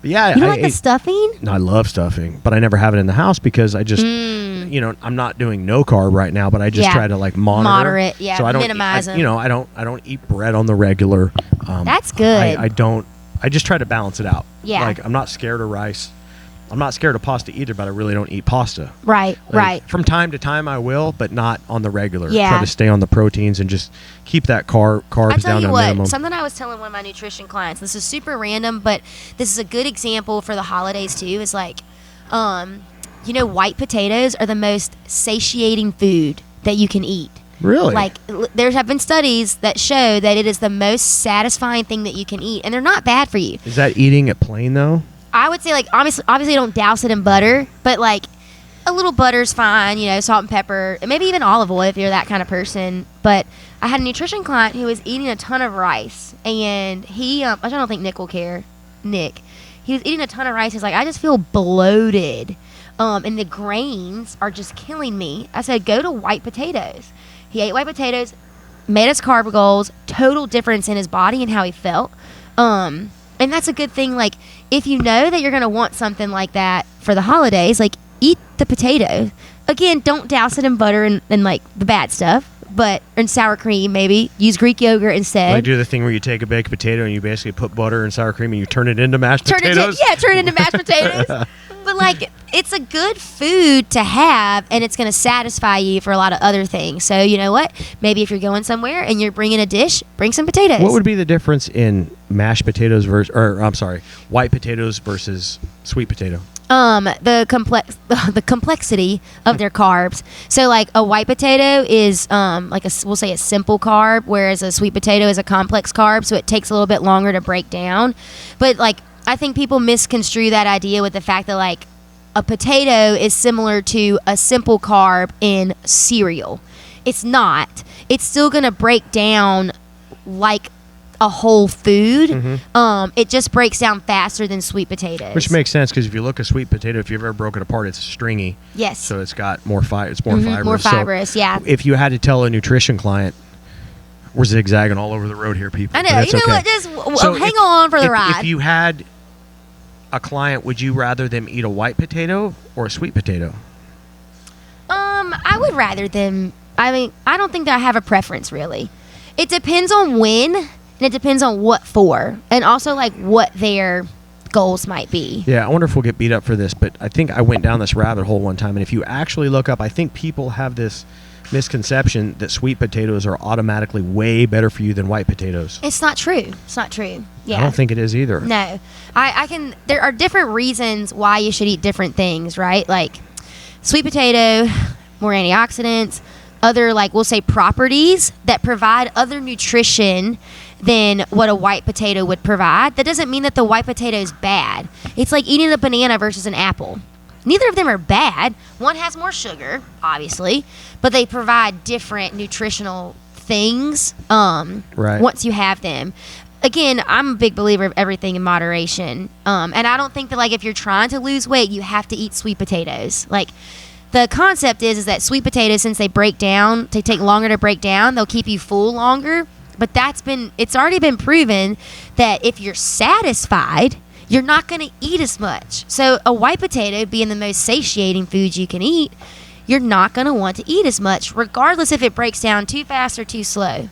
You don't I like the ate- stuffing? No, I love stuffing, but I never have it in the house because I just, I'm not doing no carb right now, but I just Yeah. try to like monitor. Moderate, yeah, So I don't minimize eat, them. I don't eat bread on the regular. That's good. I don't. I just try to balance it out. Yeah. Like I'm not scared of rice. I'm not scared of pasta either, but I really don't eat pasta. Right, Like, right. From time to time I will, but not on the regular. Yeah. Try to stay on the proteins and just keep that carbs I tell down you to a what, minimum. something I was telling one of my nutrition clients, this is super random, but this is a good example for the holidays too, is like, white potatoes are the most satiating food that you can eat. Really? Like, there have been studies that show that it is the most satisfying thing that you can eat, and they're not bad for you. Is that eating it plain though? I would say, like, obviously don't douse it in butter, but like a little butter's fine, salt and pepper, and maybe even olive oil if you're that kind of person. But I had a nutrition client who was eating a ton of rice, and he, I don't think Nick will care. Nick, he was eating a ton of rice. He's like, I just feel bloated, and the grains are just killing me. I said, go to white potatoes. He ate white potatoes, made his carb goals, total difference in his body and how he felt. And that's a good thing. Like, if you know that you're going to want something like that for the holidays, like, eat the potato. Again, don't douse it in butter and like the bad stuff, but in sour cream maybe. Use Greek yogurt instead. Like do the thing where you take a baked potato and you basically put butter and sour cream and you turn it into mashed potatoes. Turn it into mashed potatoes. But like, it's a good food to have, and it's going to satisfy you for a lot of other things. So you know what? Maybe if you're going somewhere and you're bringing a dish, bring some potatoes. What would be the difference in mashed potatoes white potatoes versus sweet potato? The complexity of their carbs. So like a white potato is we'll say a simple carb, whereas a sweet potato is a complex carb, so it takes a little bit longer to break down. But like, I think people misconstrue that idea with the fact that like a potato is similar to a simple carb in cereal. It's not. It's still going to break down like a whole food. It just breaks down faster than sweet potatoes. Which makes sense because if you look at sweet potato, if you've ever broken it apart, it's stringy. Yes. So it's got more It's more fibrous. More So fibrous, yeah. if you had to tell a nutrition client, we're zigzagging all over the road here, people. I know. but that's You know okay. what? Just So hang if- on for the if- ride. If you had a client, would you rather them eat a white potato or a sweet potato? I would rather them. I mean, I don't think that I have a preference really. It depends on when, and it depends on what for, and also like what their goals might be. Yeah, I wonder if we'll get beat up for this, but I think I went down this rabbit hole one time, and if you actually look up, I think people have this misconception that sweet potatoes are automatically way better for you than white potatoes. It's not true. It's not true. Yeah. I don't think it is either. No, I can. There are different reasons why you should eat different things, right? Like sweet potato, more antioxidants. other, like, we'll say properties that provide other nutrition than what a white potato would provide. That doesn't mean that the white potato is bad. It's like eating a banana versus an apple. Neither of them are bad. One has more sugar, obviously, but they provide different nutritional things once you have them. Again, I'm a big believer of everything in moderation. And I don't think that, like, if you're trying to lose weight, you have to eat sweet potatoes. Like, the concept is that sweet potatoes, since they break down, they take longer to break down, they'll keep you full longer. But it's already been proven that if you're satisfied, you're not going to eat as much. So a white potato being the most satiating food you can eat, you're not going to want to eat as much, regardless if it breaks down too fast or too slow.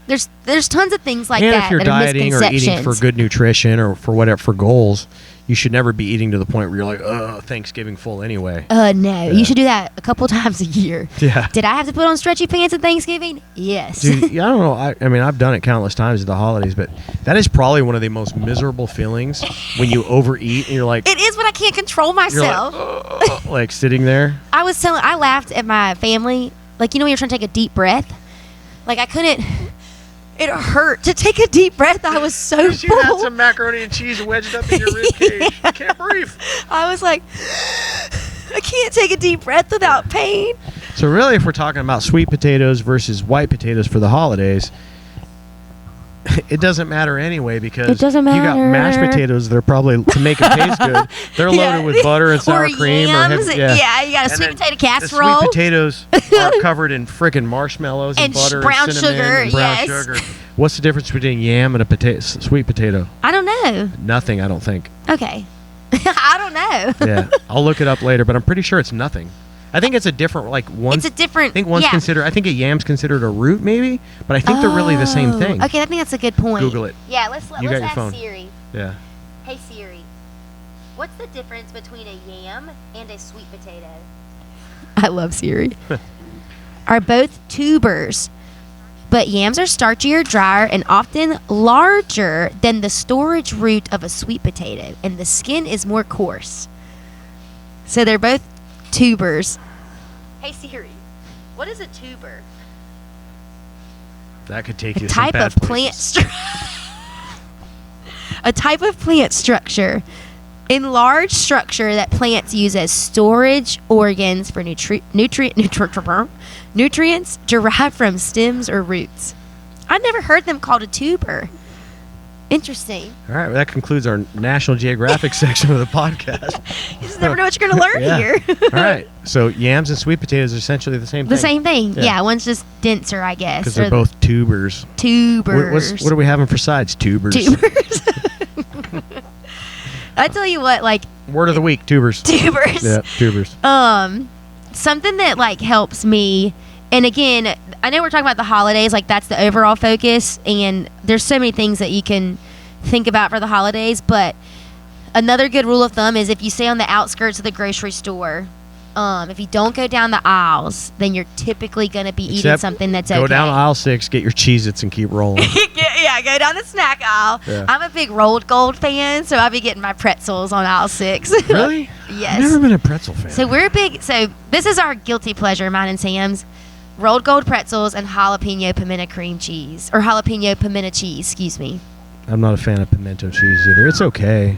There's tons of things like and that. if you're that are dieting or eating misconceptions. for good nutrition or for whatever, for goals, you should never be eating to the point where you're like, oh, Thanksgiving full anyway. No. You should do that a couple times a year. Yeah. Did I have to put on stretchy pants at Thanksgiving? Yes. Dude, I don't know. I mean, I've done it countless times at the holidays, but that is probably one of the most miserable feelings when you overeat and you're like, It is when I can't control you're myself. like sitting there. I laughed at my family. Like, you know when you're trying to take a deep breath? Like, I couldn't. It hurt to take a deep breath. I was so full. You had some macaroni and cheese wedged up in your rib cage. You can't breathe. I was like, I can't take a deep breath without pain. So really, if we're talking about sweet potatoes versus white potatoes for the holidays, it doesn't matter anyway, because It doesn't you got matter. mashed potatoes. They're probably, to make it taste good, they're loaded with butter and sour or cream. yams. Or You got a And sweet then potato the casserole. sweet potatoes are covered in freaking marshmallows and, And butter brown and cinnamon sugar, and brown yes. sugar. What's the difference between yam and a sweet potato? I don't know. Nothing, I don't think. Okay. I don't know. Yeah, I'll look it up later, but I'm pretty sure it's nothing. I think it's a different, like, one. It's a different. I think one's considered. I think a yam's considered a root, maybe, but I think they're really the same thing. Okay, I think that's a good point. Google it. Yeah, let's You got your ask phone. Siri. Yeah. Hey Siri, what's the difference between a yam and a sweet potato? I love Siri. Are both tubers, but yams are starchier, drier, and often larger than the storage root of a sweet potato, and the skin is more coarse. So they're both tubers. Hey Siri, what is a tuber? That could take you A some type bad of plant a type of plant structure. Enlarged structure that plants use as storage organs for nutrients derived from stems or roots. I've never heard them called a tuber. Interesting. All right, well, that concludes our National Geographic section of the podcast. You just never know what you're going to learn Yeah. here. All right, so yams and sweet potatoes are essentially the same thing. The same thing. Yeah. Yeah, one's just denser, I guess. Because or they're both tubers. tubers. What are we having for sides? Tubers. Tubers. I tell you what, like, Word of the week, tubers. tubers. Yeah, tubers. Something that, like, helps me, and again, I know we're talking about the holidays, like, that's the overall focus, and there's so many things that you can think about for the holidays, but another good rule of thumb is if you stay on the outskirts of the grocery store, if you don't go down the aisles, then you're typically going to be eating Except something that's Go okay. down aisle 6, get your Cheez-Its, and keep rolling. Yeah, go down the snack aisle. Yeah. I'm a big rolled gold fan, so I'll be getting my pretzels on aisle 6. Really? Yes. I've never been a pretzel fan. So we're big. So this is our guilty pleasure, mine and Sam's. Rolled gold pretzels and jalapeno pimento cream cheese, or jalapeno pimento cheese. Excuse me. I'm not a fan of pimento cheese either. It's okay.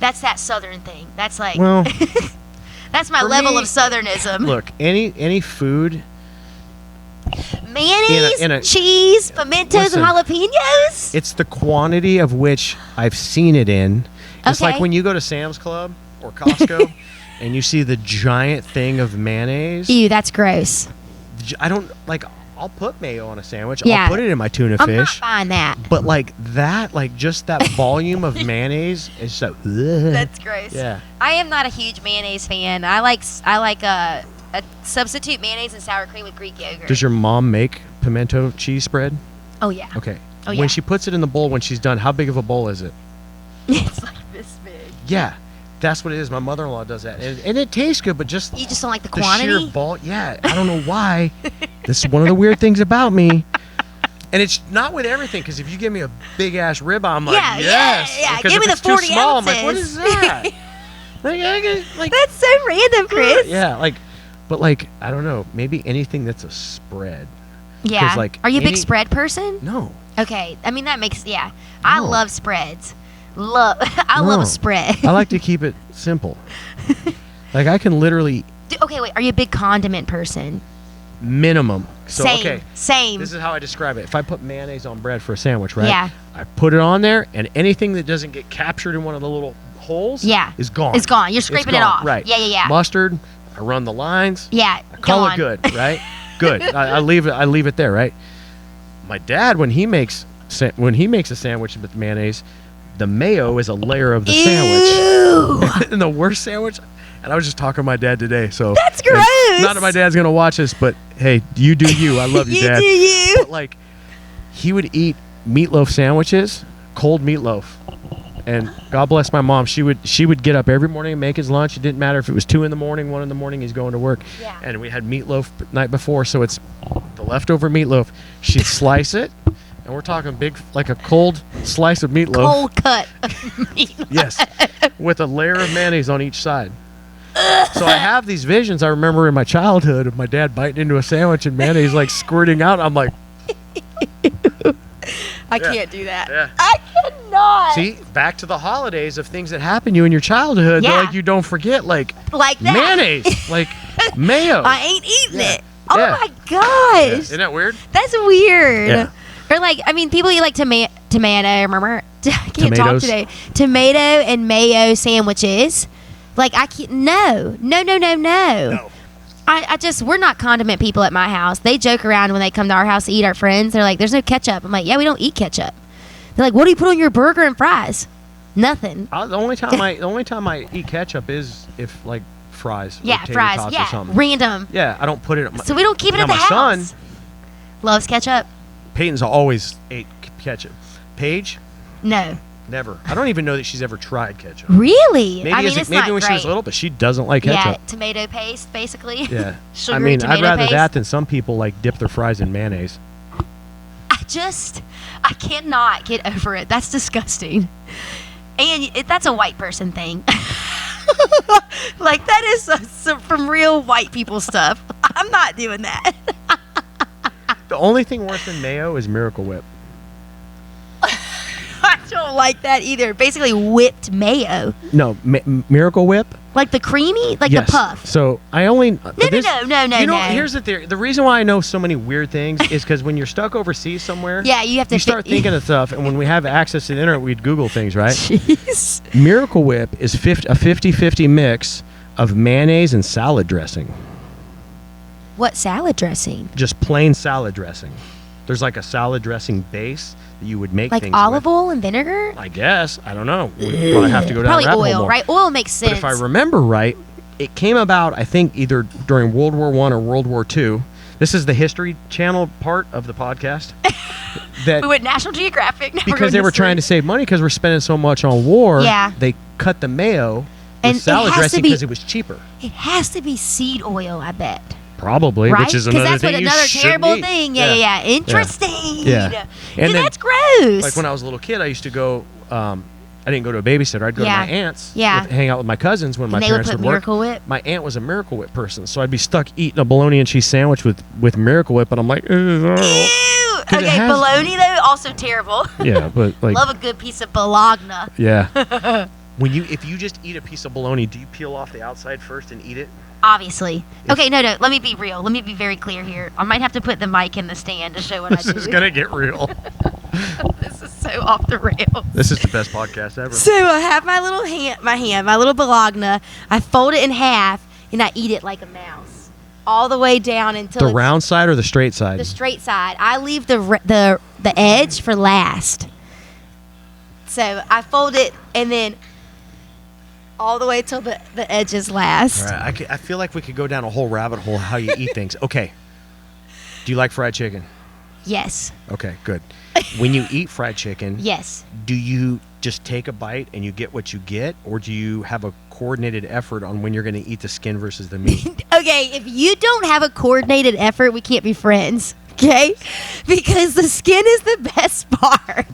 That's that Southern thing. That's like. Well, that's my for level me, of Southernism. look, any food. Mayonnaise, in a- cheese, pimentos, Listen. and jalapenos. It's the quantity of which I've seen it in. It's like Okay. when you go to Sam's Club or Costco and you see the giant thing of mayonnaise. Ew, that's gross. I don't like. I'll put mayo on a sandwich. Yeah. I'll put it in my tuna I'm not fish. buying that. But like that, like just that volume of mayonnaise is so. That's gross. Yeah. I am not a huge mayonnaise fan. I like a substitute mayonnaise and sour cream with Greek yogurt. Does your mom make pimento cheese spread? Oh yeah. Okay. Oh, yeah. When she puts it in the bowl, when she's done, how big of a bowl is it? It's like this big. Yeah, that's what it is. My mother-in-law does that, and it tastes good, but just You just don't like the the quantity? sheer ball. Yeah, I don't know why. This is one of the weird things about me. And it's not with everything, because if you give me a big ass rib, I'm like, Yeah, yes. yeah. Because Give if me it's the too 40 small, I'm like, what ounces. is that? like, That's so random, Chris. Yeah, like But like, I don't know, maybe anything that's a spread. Yeah. 'Cause, like, Are you a big any- spread person? No. Okay. I mean, that makes, yeah. I No. love spreads. I love No. a spread. I like to keep it simple. Like, I can literally Okay, wait. Are you a big condiment person? minimum. So, Same. okay. Same. This is how I describe it. If I put mayonnaise on bread for a sandwich, right? Yeah. I put it on there, and anything that doesn't get captured in one of the little holes Yeah. is gone. It's gone. You're scraping it gone, off. Right. Yeah. Mustard, I run the lines. Yeah. I call gone. it good, right? Good. I leave it there, right? My dad, when he makes a sandwich with mayonnaise, the mayo is a layer of the sandwich. Ew. And the worst sandwich. And I was just talking to my dad today, so That's and gross. Not that my dad's gonna watch this, but hey, you do you. I love you, You Dad. do you. But like, he would eat meatloaf sandwiches, cold meatloaf. And God bless my mom. She would get up every morning and make his lunch. It didn't matter if it was 2 in the morning, 1 in the morning. He's going to work. Yeah. And we had meatloaf the night before, so it's the leftover meatloaf. She'd slice it, and we're talking big, like a cold slice of meatloaf. Cold cut. Yes, with a layer of mayonnaise on each side. So I have these visions I remember in my childhood of my dad biting into a sandwich and mayonnaise like squirting out. I'm like, I can't do that. Yeah. I cannot. see, back to the holidays of things that happened to you in your childhood. Yeah. That, like, you don't forget, like Like that. mayonnaise, like mayo. I ain't eating Yeah. it. Oh Yeah. my gosh. Isn't that weird? That's weird. Yeah. Or like, I mean, people eat like tomato. Remember, I can't talk Tomatoes. today. Tomato and mayo sandwiches. Like I can't. No. No. I just, we're not condiment people at my house. They joke around when they come to our house to eat our friends. They're like, "There's no ketchup." I'm like, "Yeah, we don't eat ketchup." They're like, "What do you put on your burger and fries?" Nothing. The only time I eat ketchup is if like fries. or Yeah, tater fries. tots or Yeah, something. random. Yeah, I don't put it. So we don't keep it Now, at the my house. son, Loves ketchup? Peyton's always ate ketchup. Paige, No. never. I don't even know that she's ever tried ketchup. Really? Maybe I mean, it's maybe not when she was great. little, but she doesn't like Yeah, ketchup. tomato paste, basically. Yeah. Sugary I mean, I'd tomato rather paste. that than some people like dip their fries in mayonnaise. I cannot get over it. That's disgusting. And that's a white person thing. Like, that is some from real white people stuff. I'm not doing that. The only thing worse than mayo is Miracle Whip. I don't like that either. Basically, whipped mayo. No, Miracle Whip. Like the creamy? Like Yes. the puff. So I only No. You know, no. here's the theory. The reason why I know so many weird things is because when you're stuck overseas somewhere, Yeah, you have to you start fi- thinking of stuff, and when we have access to the internet, we'd Google things, right? Jeez. Miracle Whip is a 50-50 mix of mayonnaise and salad dressing. What salad dressing? Just plain salad dressing. There's like a salad dressing base that you would make Like things olive with. oil and vinegar? I guess. I don't know. We probably have to go down Probably that rabbit hole oil, more. right? Oil makes sense. But if I remember right, it came about, I think, either during World War I or World War II. This is the History Channel part of the podcast. That we went National Geographic. Now we're because going they were trying to save money because we're spending so much on war, Yeah. they cut the mayo And with it salad has to dressing be- because it was cheaper. It has to be seed oil, I bet. Probably, Right? which is 'Cause another that's thing what you another shouldn't terrible eat. thing. Yeah. Interesting. Yeah. Dude, And then- that's gross. Like when I was a little kid, I used to go. I didn't go to a babysitter. I'd go Yeah. to my aunt's. Yeah. Hang out with my cousins when my and they would parents put would work. Miracle Whip. My aunt was a Miracle Whip person, so I'd be stuck eating a bologna and cheese sandwich with Miracle Whip, and I'm like, Ew. Ew. it Okay, has- bologna though, also terrible. Yeah, but like, Love a good piece of bologna. yeah. If you just eat a piece of bologna, do you peel off the outside first and eat it? Obviously. Okay, no. Let me be real. Let me be very clear here. I might have to put the mic in the stand to show what This I do. is gonna get real. This is so off the rails. This is the best podcast ever. So I have my little my little bologna. I fold it in half and I eat it like a mouse, all the way down until The it's round side or the straight side? the straight side. I leave the edge for last. So I fold it and then all the way till the edge is last. All right, I feel like we could go down a whole rabbit hole how you eat things. Okay. Do you like fried chicken? Yes. Okay, good. When you eat fried chicken, Yes. do you just take a bite and you get what you get, or do you have a coordinated effort on when you're going to eat the skin versus the meat? Okay, if you don't have a coordinated effort, we can't be friends. Okay? Because the skin is the best part.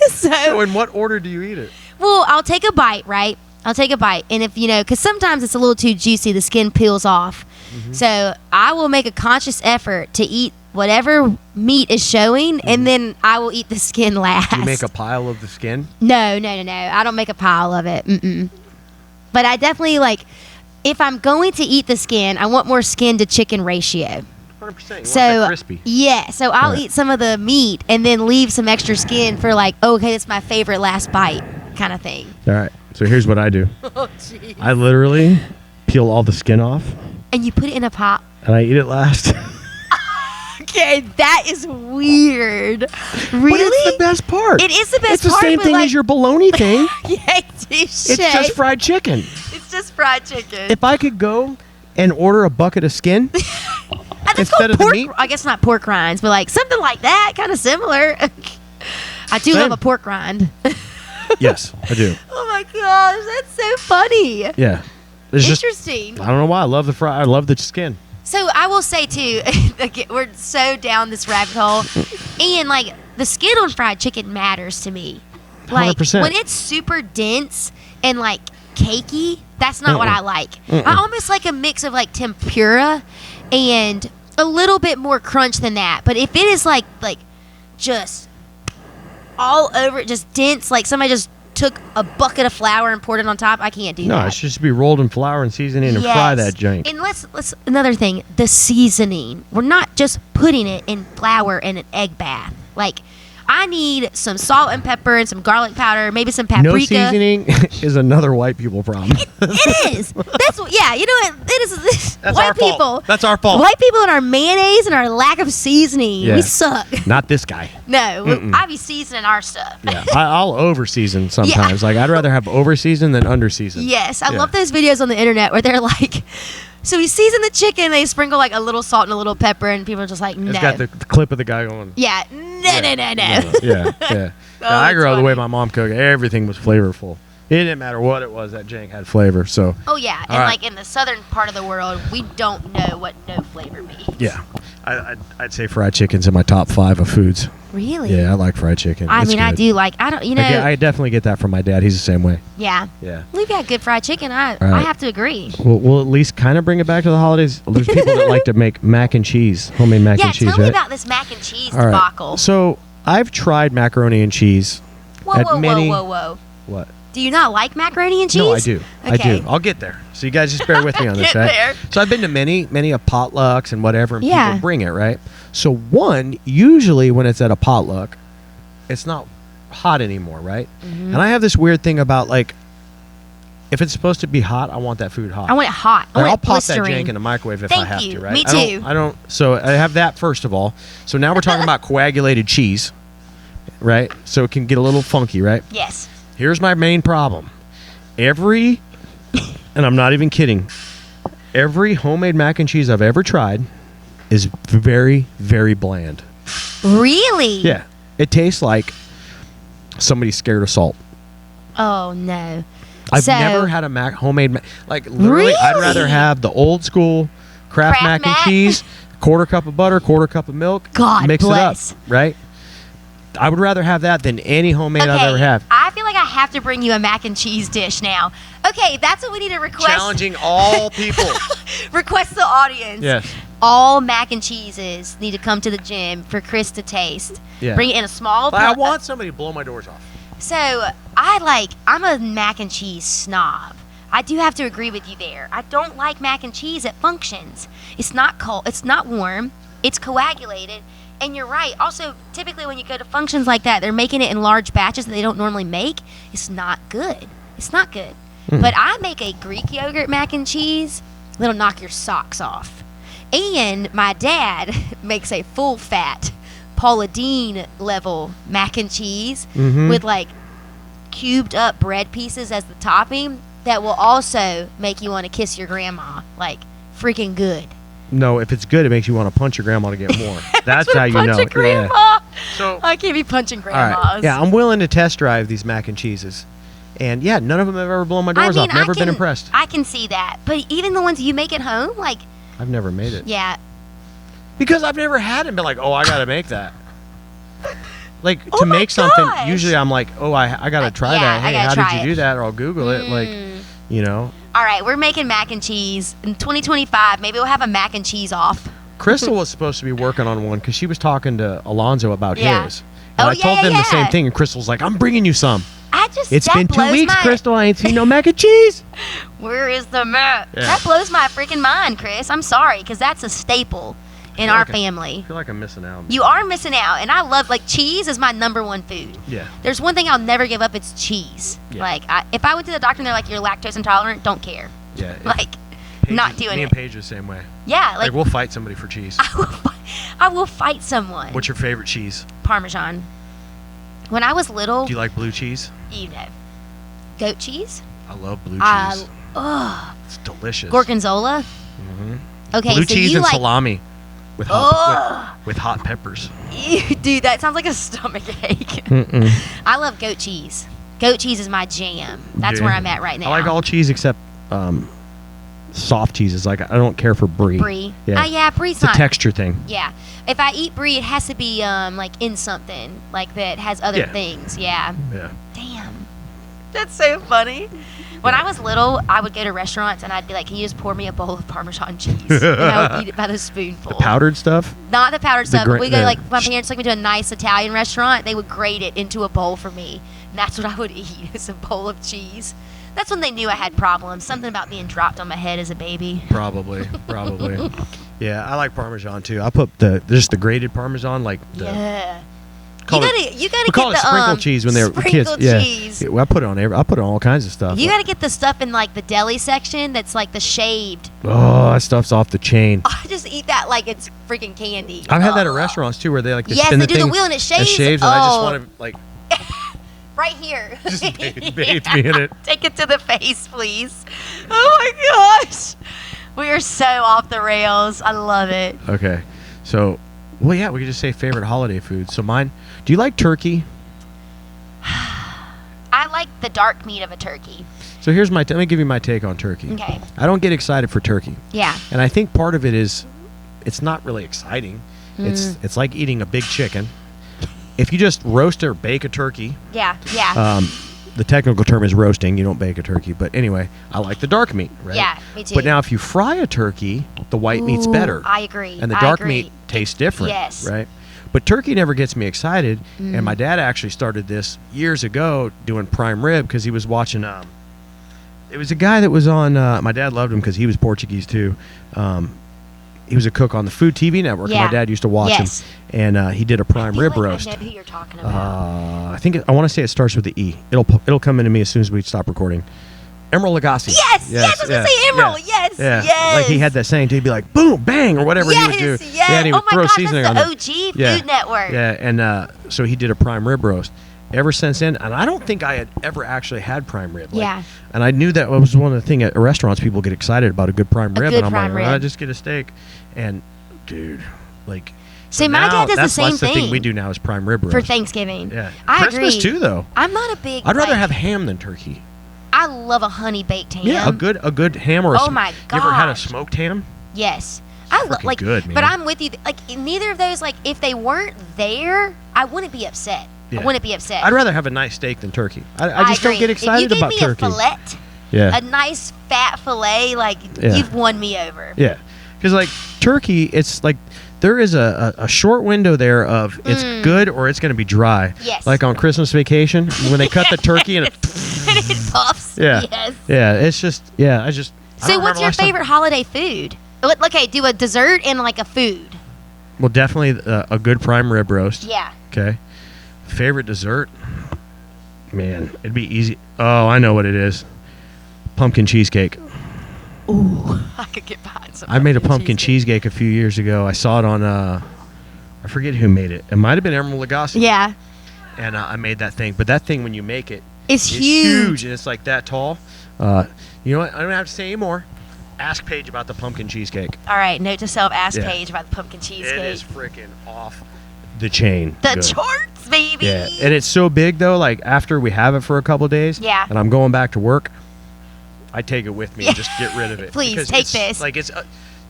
So in what order do you eat it? Well, I'll take a bite, right? I'll take a bite. And if, because sometimes it's a little too juicy, the skin peels off. Mm-hmm. So I will make a conscious effort to eat whatever meat is showing, and then I will eat the skin last. Do you make a pile of the skin? No. I don't make a pile of it. Mm-mm. But I definitely, if I'm going to eat the skin, I want more skin to chicken ratio. 100%. You want that So, crispy. yeah. So I'll Right. eat some of the meat and then leave some extra skin for okay, that's my favorite last bite kind of thing. All right. So here's what I do. Oh, jeez. I literally peel all the skin off And you put it in a pot. and I eat it last. Okay, that is weird. But Really? it's the best part. It is the best It's the part, same but, thing as your bologna thing. Yeah, touche. It's just fried chicken. It's just fried chicken. If I could go and order a bucket of skin That's instead called of the pork, meat. I guess not pork rinds, but something like that, kind of similar. I do Same. love a pork rind. Yes, I do. Oh my gosh, that's so funny. Yeah. It's just, Interesting. I don't know why. I love the skin. So I will say too, again, we're so down this rabbit hole, and the skin on fried chicken matters to me. 100%. When it's super dense and cakey, that's not what I like. I almost like a mix of tempura and a little bit more crunch than that. But if it is just all over, just dense, somebody just took a bucket of flour and poured it on top, I can't do that. No, it should just be rolled in flour and seasoning and fry Yes. that junk. And let's another thing, the seasoning. We're not just putting it in flour and an egg bath. I need some salt and pepper and some garlic powder, maybe some paprika. No seasoning is another white people problem. It is. That's what. Yeah, you know what? It is. That's white our people. fault. That's our fault. White people and our mayonnaise and our lack of seasoning. Yeah. We suck. Not this guy. No, I be seasoning our stuff. Yeah, I'll over season sometimes. I'd rather have over season than under season. Yes, I Yeah. love those videos on the internet where they're so we season the chicken, they sprinkle a little salt and a little pepper, and people are just no. It's got the clip of the guy going. Yeah, no. Yeah, yeah. Oh, I grew up that's the way funny. my mom cooked. Everything was flavorful. It didn't matter what it was. That jank had flavor. So Oh yeah, All and right. in the southern part of the world, we don't know what no flavor means. yeah, I'd say fried chicken's in my top 5 of foods. Really? Yeah, I like fried chicken. I It's mean, I good. do I don't, I definitely get that from my dad. He's the same way. yeah. Yeah. We've got good fried chicken. I right. have to agree. We'll at least kind of bring it back to the holidays. There's people that like to make mac and cheese, homemade mac Yeah, and cheese, tell me right? about this mac and cheese All right. debacle. So I've tried macaroni and cheese. Whoa, at whoa, many- whoa, whoa, whoa. What? Do you not like macaroni and cheese? No, I do. I Okay. do. I'll get there. So you guys just bear with me on this, Get right? there. So I've been to many a potlucks and whatever, and Yeah. people bring it, right? So usually when it's at a potluck, it's not hot anymore, right? Mm-hmm. And I have this weird thing about if it's supposed to be hot, I want that food hot. I want it hot. I Like, want I'll it pop that blistering. jank in the microwave if I Thank have you. to, right? Me I don't- too. I don't. So I have that first of all. So now we're talking about coagulated cheese, right? So it can get a little funky, right? Yes. Here's my main problem. And I'm not even kidding, every homemade mac and cheese I've ever tried is very, very bland. Really? Yeah. It tastes like somebody's scared of salt. Oh no. I've So- never had a homemade literally, I'd rather Really? have the old school Kraft mac and Mac? cheese, quarter cup of butter, quarter cup of milk, God mix bless. it up, right? I would rather have that than any homemade I've ever had. I feel like I have to bring you a mac and cheese dish now. Okay, that's what we need to request. Challenging all people. Request the audience. Yes. All mac and cheeses need to come to the gym for Chris to taste. Yeah. Bring it in a small. But I want somebody to blow my doors off. So I'm a mac and cheese snob. I do have to agree with you there. I don't like mac and cheese at functions. It's not cold. It's not warm. It's coagulated. And you're right. Also, typically when you go to functions like that, they're making it in large batches that they don't normally make. It's not good. It's not good. But I make a Greek yogurt mac and cheese that'll knock your socks off. And my dad makes a full fat Paula Deen level mac and cheese with cubed up bread pieces as the topping that will also make you want to kiss your grandma. Freaking good. No, if it's good, it makes you want to punch your grandma to get more. That's how you know. Punch a Yeah. grandma. So, I can't be punching all right. grandmas. Yeah, I'm willing to test drive these mac and cheeses. And yeah, none of them have ever blown my doors off. Never been impressed. I can see that. But even the ones you make at home, I've never made it. yeah. Because I've never had it and been like, oh, I got to make that. Oh to my make something, gosh. usually I'm like, oh, I got to try Yeah, that. I Hey, gotta how try did you it. do that? Or I'll Google it. You know, All right, we're making mac and cheese in 2025. Maybe we'll have a mac and cheese off. Crystal was supposed to be working on one because she was talking to Alonzo about Yeah. his. And I told them the same thing, and Crystal's like, "I'm bringing you some." It's been 2 weeks, Crystal. I ain't seen no mac and cheese. Where is the mac? Yeah. That blows my freaking mind, Chris. I'm sorry, because that's a staple in our family. I feel like I'm missing out. You are missing out, and I love, like, cheese is my number one food. Yeah. There's one thing I'll never give up, it's cheese. Yeah. Like, if I went to the doctor and they're like, you're lactose intolerant, don't care. Yeah. Like, not doing Me it. and Paige are the same way. Yeah, Like, we'll fight somebody for cheese. I will fight someone. What's your favorite cheese? Parmesan. When I was little, Do you like blue cheese? you know, goat cheese. I love blue cheese. Ugh. It's delicious. Gorgonzola. Mhm. Okay, Blue so cheese you and like, salami with hot peppers. Ew, dude, that sounds like a stomach ache. Mm-mm. I love goat cheese. Goat cheese is my jam. That's where I'm at right now. I like all cheese except soft cheeses. Like, I don't care for brie. Brie. Yeah. Yeah, brie's It's a not. texture thing. Yeah. If I eat brie, it has to be like in something like that has other Yeah. things. Yeah. Yeah. Damn. That's so funny. When I was little, I would go to restaurants and I'd be like, "Can you just pour me a bowl of Parmesan cheese?" And I would eat it by the spoonful. The powdered stuff? Not the powdered stuff. But we go yeah. like my parents took me to a nice Italian restaurant. They would grate it into a bowl for me, and that's what I would eat. Is a bowl of cheese. That's when they knew I had problems. Something about being dropped on my head as a baby. Probably. Yeah, I like Parmesan too. I put just the grated Parmesan, like the. Yeah. Call You it- gotta we call get it the sprinkle cheese when they were kids. sprinkled Yeah. cheese. Yeah, well, I put it on all kinds of stuff. You gotta get the stuff in like the deli section that's like the shaved. Oh, that stuff's off the chain. I just eat that like it's freaking candy. I've had that at Ugh. restaurants too, where they like Yes, spin they the do the thing wheel and it and shaves. and I just Oh. want to like Right here. just bathe me in it. Take it to the face, please. Oh my gosh. We are so off the rails. I love it. Okay, so well, yeah, we could just say favorite holiday food. So mine. Do you like turkey? I like the dark meat of a turkey. So here's let me give you my take on turkey. Okay. I don't get excited for turkey, Yeah. and I think part of it is it's not really exciting. Mm. It's like eating a big chicken. If you just roast or bake a turkey, Yeah. Yeah. the technical term is roasting. You don't bake a turkey, but anyway, I like the dark meat, right? Yeah, me too. But now, if you fry a turkey, the white meat's Ooh, better, I agree. and the I dark agree. meat tastes different. Yes. Right. But turkey never gets me excited, Mm. and my dad actually started this years ago doing prime rib because he was watching. It was a guy that was on. My dad loved him because he was Portuguese too. He was a cook on the Food TV network. And Yeah. my dad used to watch Yes. him, and he did a prime I feel rib like roast. I know who you're talking about. I think I want to say it starts with the E. It'll come into me as soon as we stop recording. Emerald Lagasse. Yes, I was gonna say Emerald. Yeah. Yes, Yeah. yes. Like he had that saying, he'd be like, boom, bang, or whatever he would do. Yes, yes. Yeah, and he would Oh my throw gosh, seasoning that's on the it. OG Yeah. Food Network. Yeah, and so he did a prime rib roast. Ever since then, and I don't think I had ever actually had prime rib. Yeah. And I knew that was one of the things at restaurants people get excited about a good prime rib, good and I'm prime like, rib. just get a steak. And dude, like. See, my dad does the that's same the thing thing we do now is prime rib roast. for Thanksgiving. Yeah. I Christmas agree. too, though. I'm not a big. I'd rather like, have ham than turkey. I love a honey baked ham. Yeah, a good ham or Oh my You ever had a gosh. smoked ham? Yes. I love freaking like good, but man. I'm with you. Like neither of those. Like if they weren't there, I wouldn't be upset. Yeah. I wouldn't be upset. I'd rather have a nice steak than turkey. I just don't agree. get excited if you about gave me turkey. a fillet, Yeah. a nice fat fillet, like Yeah. you've won me over. Yeah, because like turkey, it's like there is a short window there of it's good or it's going to be dry. Yes. Like on Christmas Vacation when they cut the turkey and it, And it puffs. yeah, Yes. yeah, it's just I So don't what's remember your last time- favorite holiday food? Okay, do a dessert and like a food. Well, definitely a good prime rib roast. Yeah. Okay. Favorite dessert? Man, it'd be easy. Oh, I know what it is. Pumpkin cheesecake. Ooh, I could get behind some. I made a pumpkin cheesecake a few years ago. I saw it on I forget who made it. It might have been Emerald Lagasse. Yeah. And I made that thing. But that thing, when you make it, It's it's huge. and it's like that tall. You know what? I don't have to say anymore. Ask Paige about the pumpkin cheesecake. All right, note to self: ask Yeah. Paige about the pumpkin cheesecake. It is freaking off the chain. the good. charts, baby. Yeah, and it's so big though. Like after we have it for a couple days, Yeah. and I'm going back to work, I take it with me and just get rid of it. Please, Because take it's, this. Like it's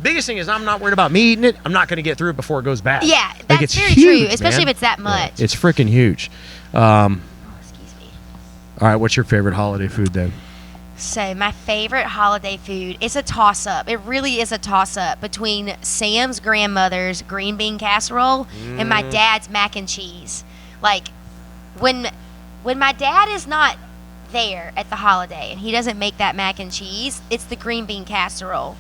biggest thing is I'm not worried about me eating it. I'm not going to get through it before it goes bad. Yeah, Like, that's it's very huge, true, especially man. if it's that Yeah, much. it's freaking huge. Excuse me. All right, what's your favorite holiday food then? So my favorite holiday food is a toss-up. It really is a toss-up between Sam's grandmother's green bean casserole and my dad's mac and cheese. Like, when my dad is not there at the holiday and he doesn't make that mac and cheese, it's the green bean casserole.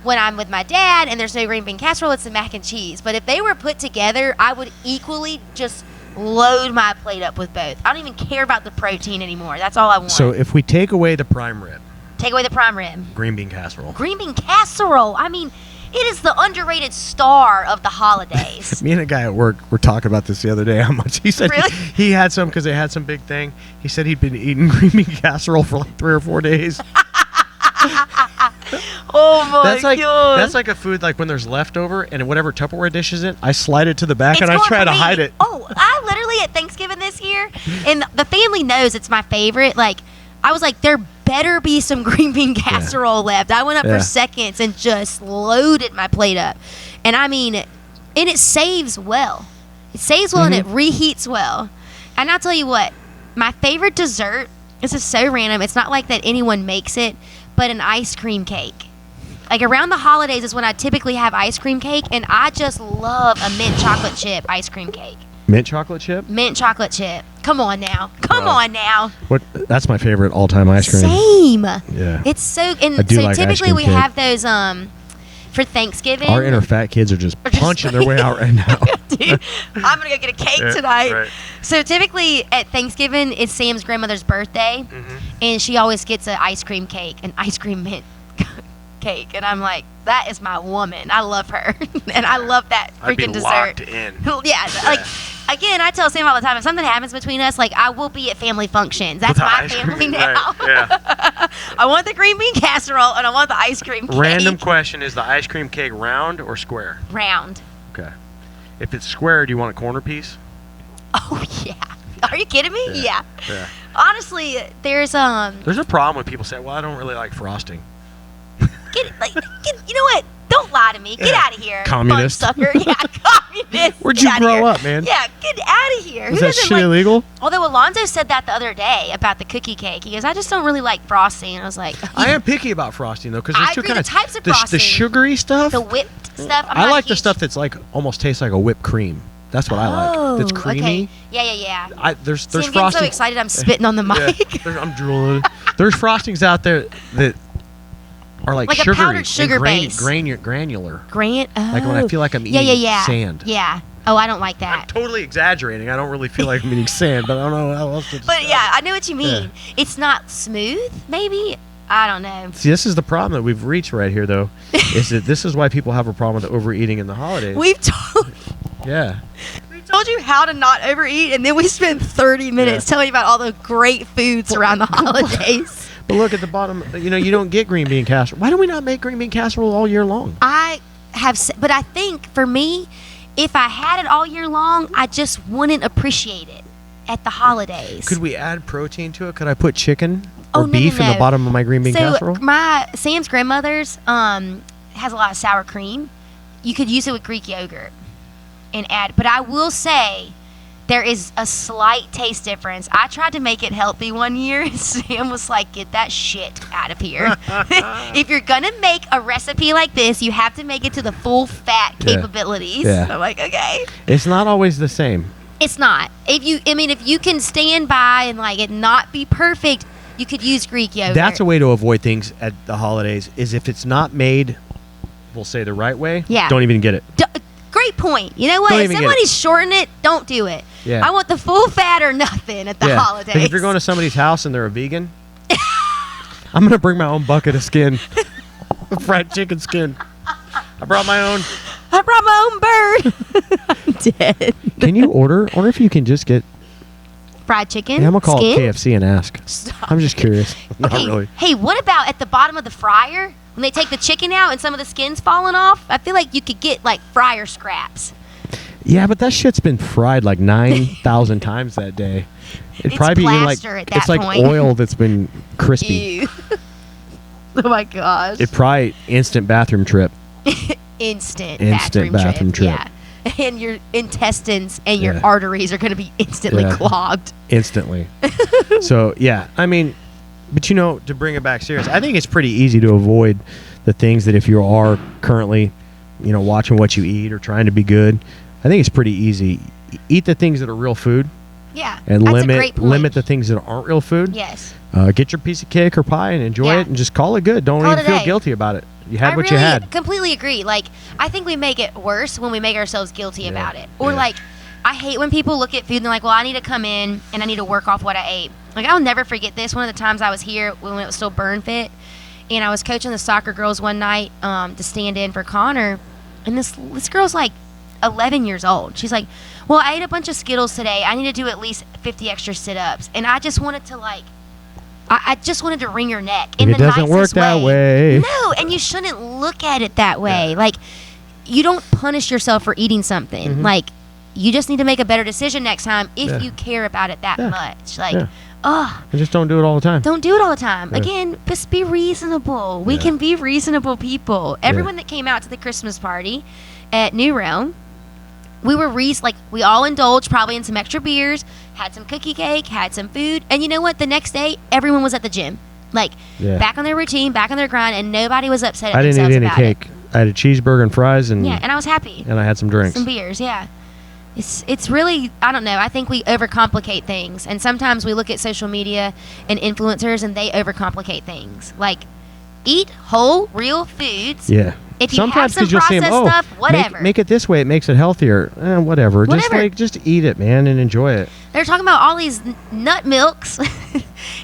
When I'm with my dad and there's no green bean casserole, it's the mac and cheese. But if they were put together, I would equally just load my plate up with both. I don't even care about the protein anymore. That's all I want. So if we take away the prime rib, Take away the prime rib. green bean casserole. Green bean casserole. I mean, it is the underrated star of the holidays. Me and a guy at work were talking about this the other day. How much he said Really? he had some because they had some big thing. He said he'd been eating green bean casserole for like 3 or 4 days. Oh my god. That's like a food like when there's leftover and whatever Tupperware dish is in, I slide it to the back It's and I going try for to me. hide it. Oh, I literally at Thanksgiving this year, and the family knows it's my favorite. Like, I was like, there better be some green bean casserole left. I went up Yeah. for seconds and just loaded my plate up. And I mean, and it saves well. It saves well and it reheats well. And I'll tell you what, my favorite dessert, this is so random. It's not like that anyone makes it, but an ice cream cake. Like around the holidays is when I typically have ice cream cake, and I just love a mint chocolate chip ice cream cake. Mint chocolate chip? Mint chocolate chip. Come on now. Come Wow. on now. What? That's my favorite all-time ice cream. Same. Yeah. It's so, I and do so like ice typically cream we cake. have those for Thanksgiving. Our inner fat kids are just Or just punching their way out right now. Dude, I'm gonna go get a cake Yeah, tonight. right. So typically at Thanksgiving, it's Sam's grandmother's birthday, and she always gets an ice cream cake, an ice cream mint cake, and I'm like, that is my woman. I love her, and I love that I'd be freaking dessert. locked in. Yeah, like again, I tell Sam all the time, if something happens between us, like I will be at family functions. That's With the my ice family cream, now. right, yeah. I want the green bean casserole, and I want the ice cream cake. Random question: is the ice cream cake round or square? Round. Okay. If it's square, do you want a corner piece? Oh yeah. Are you kidding me? Yeah. Yeah. Honestly, there's There's a problem when people say, "Well, I don't really like frosting." you know what? Don't lie to me. Get Yeah. out of here, Communist. bum sucker. Yeah, communist. Where'd Get you outta grow here. up, man? Yeah, get out of here. Is Who that doesn't shit like? illegal? Although Alonzo said that the other day about the cookie cake. He goes, "I just don't really like frosting." And I was like, I am picky about frosting though, because I there's two agree, the kinds. types of the frosting. sugary stuff. the whipped stuff. I'm I not like the huge- stuff that's like almost tastes like a whipped cream. That's what I like. That's Oh, creamy. Okay. Yeah. There's See, I'm getting frosting. so excited I'm spitting on the Yeah, mic. I'm drooling. There's frostings out there that are like Like a sugary powdered and sugar base. granular. Grant. Oh. Like when I feel like I'm yeah, eating yeah. sand. Yeah. Oh, I don't like I'm that. totally exaggerating. I don't really feel like I'm eating sand, but I don't know how else to But describe yeah, it. I know what you mean. It's not smooth, maybe. I don't know. See, this is the problem that we've reached right here, though, is that this is why people have a problem with overeating in the holidays. We've told you how to not overeat, and then we spent 30 minutes Yeah. telling you about all the great foods around the holidays. But look at the bottom. You don't get green bean casserole. Why do we not make green bean casserole all year long? I have, but I think for me, if I had it all year long, I just wouldn't appreciate it at the holidays. Could we add protein to it? Could I put chicken Oh, or no, beef no, in the no. bottom of my green bean So casserole? my Sam's grandmother's has a lot of sour cream. You could use it with Greek yogurt and add. But I will say there is a slight taste difference. I tried to make it healthy one year, and Sam was like, "Get that shit out of here." If you're gonna make a recipe like this, you have to make it to the full fat Yeah. capabilities. Yeah. I'm like, okay. It's not always the same. It's not. If you can stand by and like it not be perfect, you could use Greek yogurt. That's a way to avoid things at the holidays. Is if it's not made, we'll say the right way. Yeah. Don't even get it. Great point. You know what? Don't If even get somebody's shorting it, don't do it. Yeah. I want the full fat or nothing at the Yeah. holidays. 'Cause if you're going to somebody's house and they're a vegan, I'm gonna bring my own bucket of skin, fried chicken skin. I brought my own. I brought my own bird. I'm dead. Can you order? Or if you can just get. Fried chicken. Yeah, I'm gonna call skin? KFC and ask. Stop I'm just it. curious. Not Okay. really. Hey, what about at the bottom of the fryer when they take the chicken out and some of the skin's falling off? I feel like you could get like fryer scraps. Yeah, but that shit's been fried like 9,000 times that day. It'd It's probably be like plaster at that it's like point. oil that's been crispy. Ew. Oh my gosh. It probably instant bathroom trip. Instant bathroom trip. Yeah. And your intestines and your Yeah. arteries are going to be instantly Yeah. clogged. Instantly. So yeah, I mean, But to bring it back serious, I think it's pretty easy to avoid the things that if you are currently, watching what you eat or trying to be good. I think it's pretty easy. Eat the things that are real food. Yeah, And that's a great point. limit the things that aren't real food. Yes. Get your piece of cake or pie and enjoy it, and just call it good. Don't Call even it a feel day. guilty about it. You had I what really you had. completely agree. Like, I think we make it worse when we make ourselves guilty about it. Or Yeah. like, I hate when people look at food and they're like, well, I need to come in and I need to work off what I ate. Like, I'll never forget this. One of the times I was here when it was still Burn Fit, and I was coaching the soccer girls one night to stand in for Connor, and this girl's like 11 years old. She's like, well, I ate a bunch of Skittles today. I need to do at least 50 extra sit-ups. And I just wanted to I just wanted to wring your neck in It the doesn't work nicest that way. No, and you shouldn't look at it that way. Like, you don't punish yourself for eating something. Mm-hmm. Like, you just need to make a better decision next time if Yeah. you care about it that Yeah. much. Like, Yeah. And just don't do it all the time. don't do it all the time. Yeah. Again, just be reasonable. We Yeah. can be reasonable people. Everyone that came out to the Christmas party at New Realm, we were we all indulged probably in some extra beers, had some cookie cake, had some food, and you know what? The next day, everyone was at the gym, Yeah. back on their routine, back on their grind, and nobody was upset at I didn't themselves eat any about cake. I had a cheeseburger and fries, and it. Yeah, and I was happy. I had some drinks. Some beers, yeah. It's really, I don't know. I think we overcomplicate things, and sometimes we look at social media and influencers, and they overcomplicate things. Like, eat whole, real foods. Yeah. If you Sometimes have some 'cause you'll see 'em, processed stuff, whatever. Make it this way. It makes it healthier. Whatever. Whatever. Just eat it, man, and enjoy it. They're talking about all these nut milks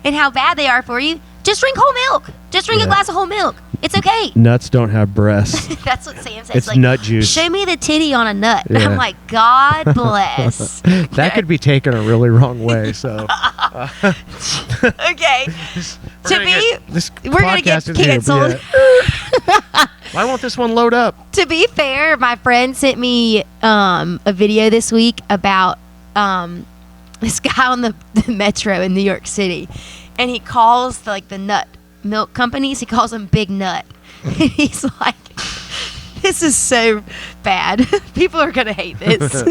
and how bad they are for you. Just drink whole milk. Just drink a Yeah. glass of whole milk. It's okay. Nuts don't have breasts. That's what Sam says. It's like, nut juice. Show me the titty on a nut. And Yeah. I'm like, God bless. That could be taken a really wrong way. So Okay. To be, this we're gonna get podcast is gonna be canceled. Why won't this one load up? To be fair, my friend sent me a video this week about this guy on the metro in New York City, and he calls the nut milk companies. He calls them Big Nut. And he's like, "This is so bad. People are gonna hate this."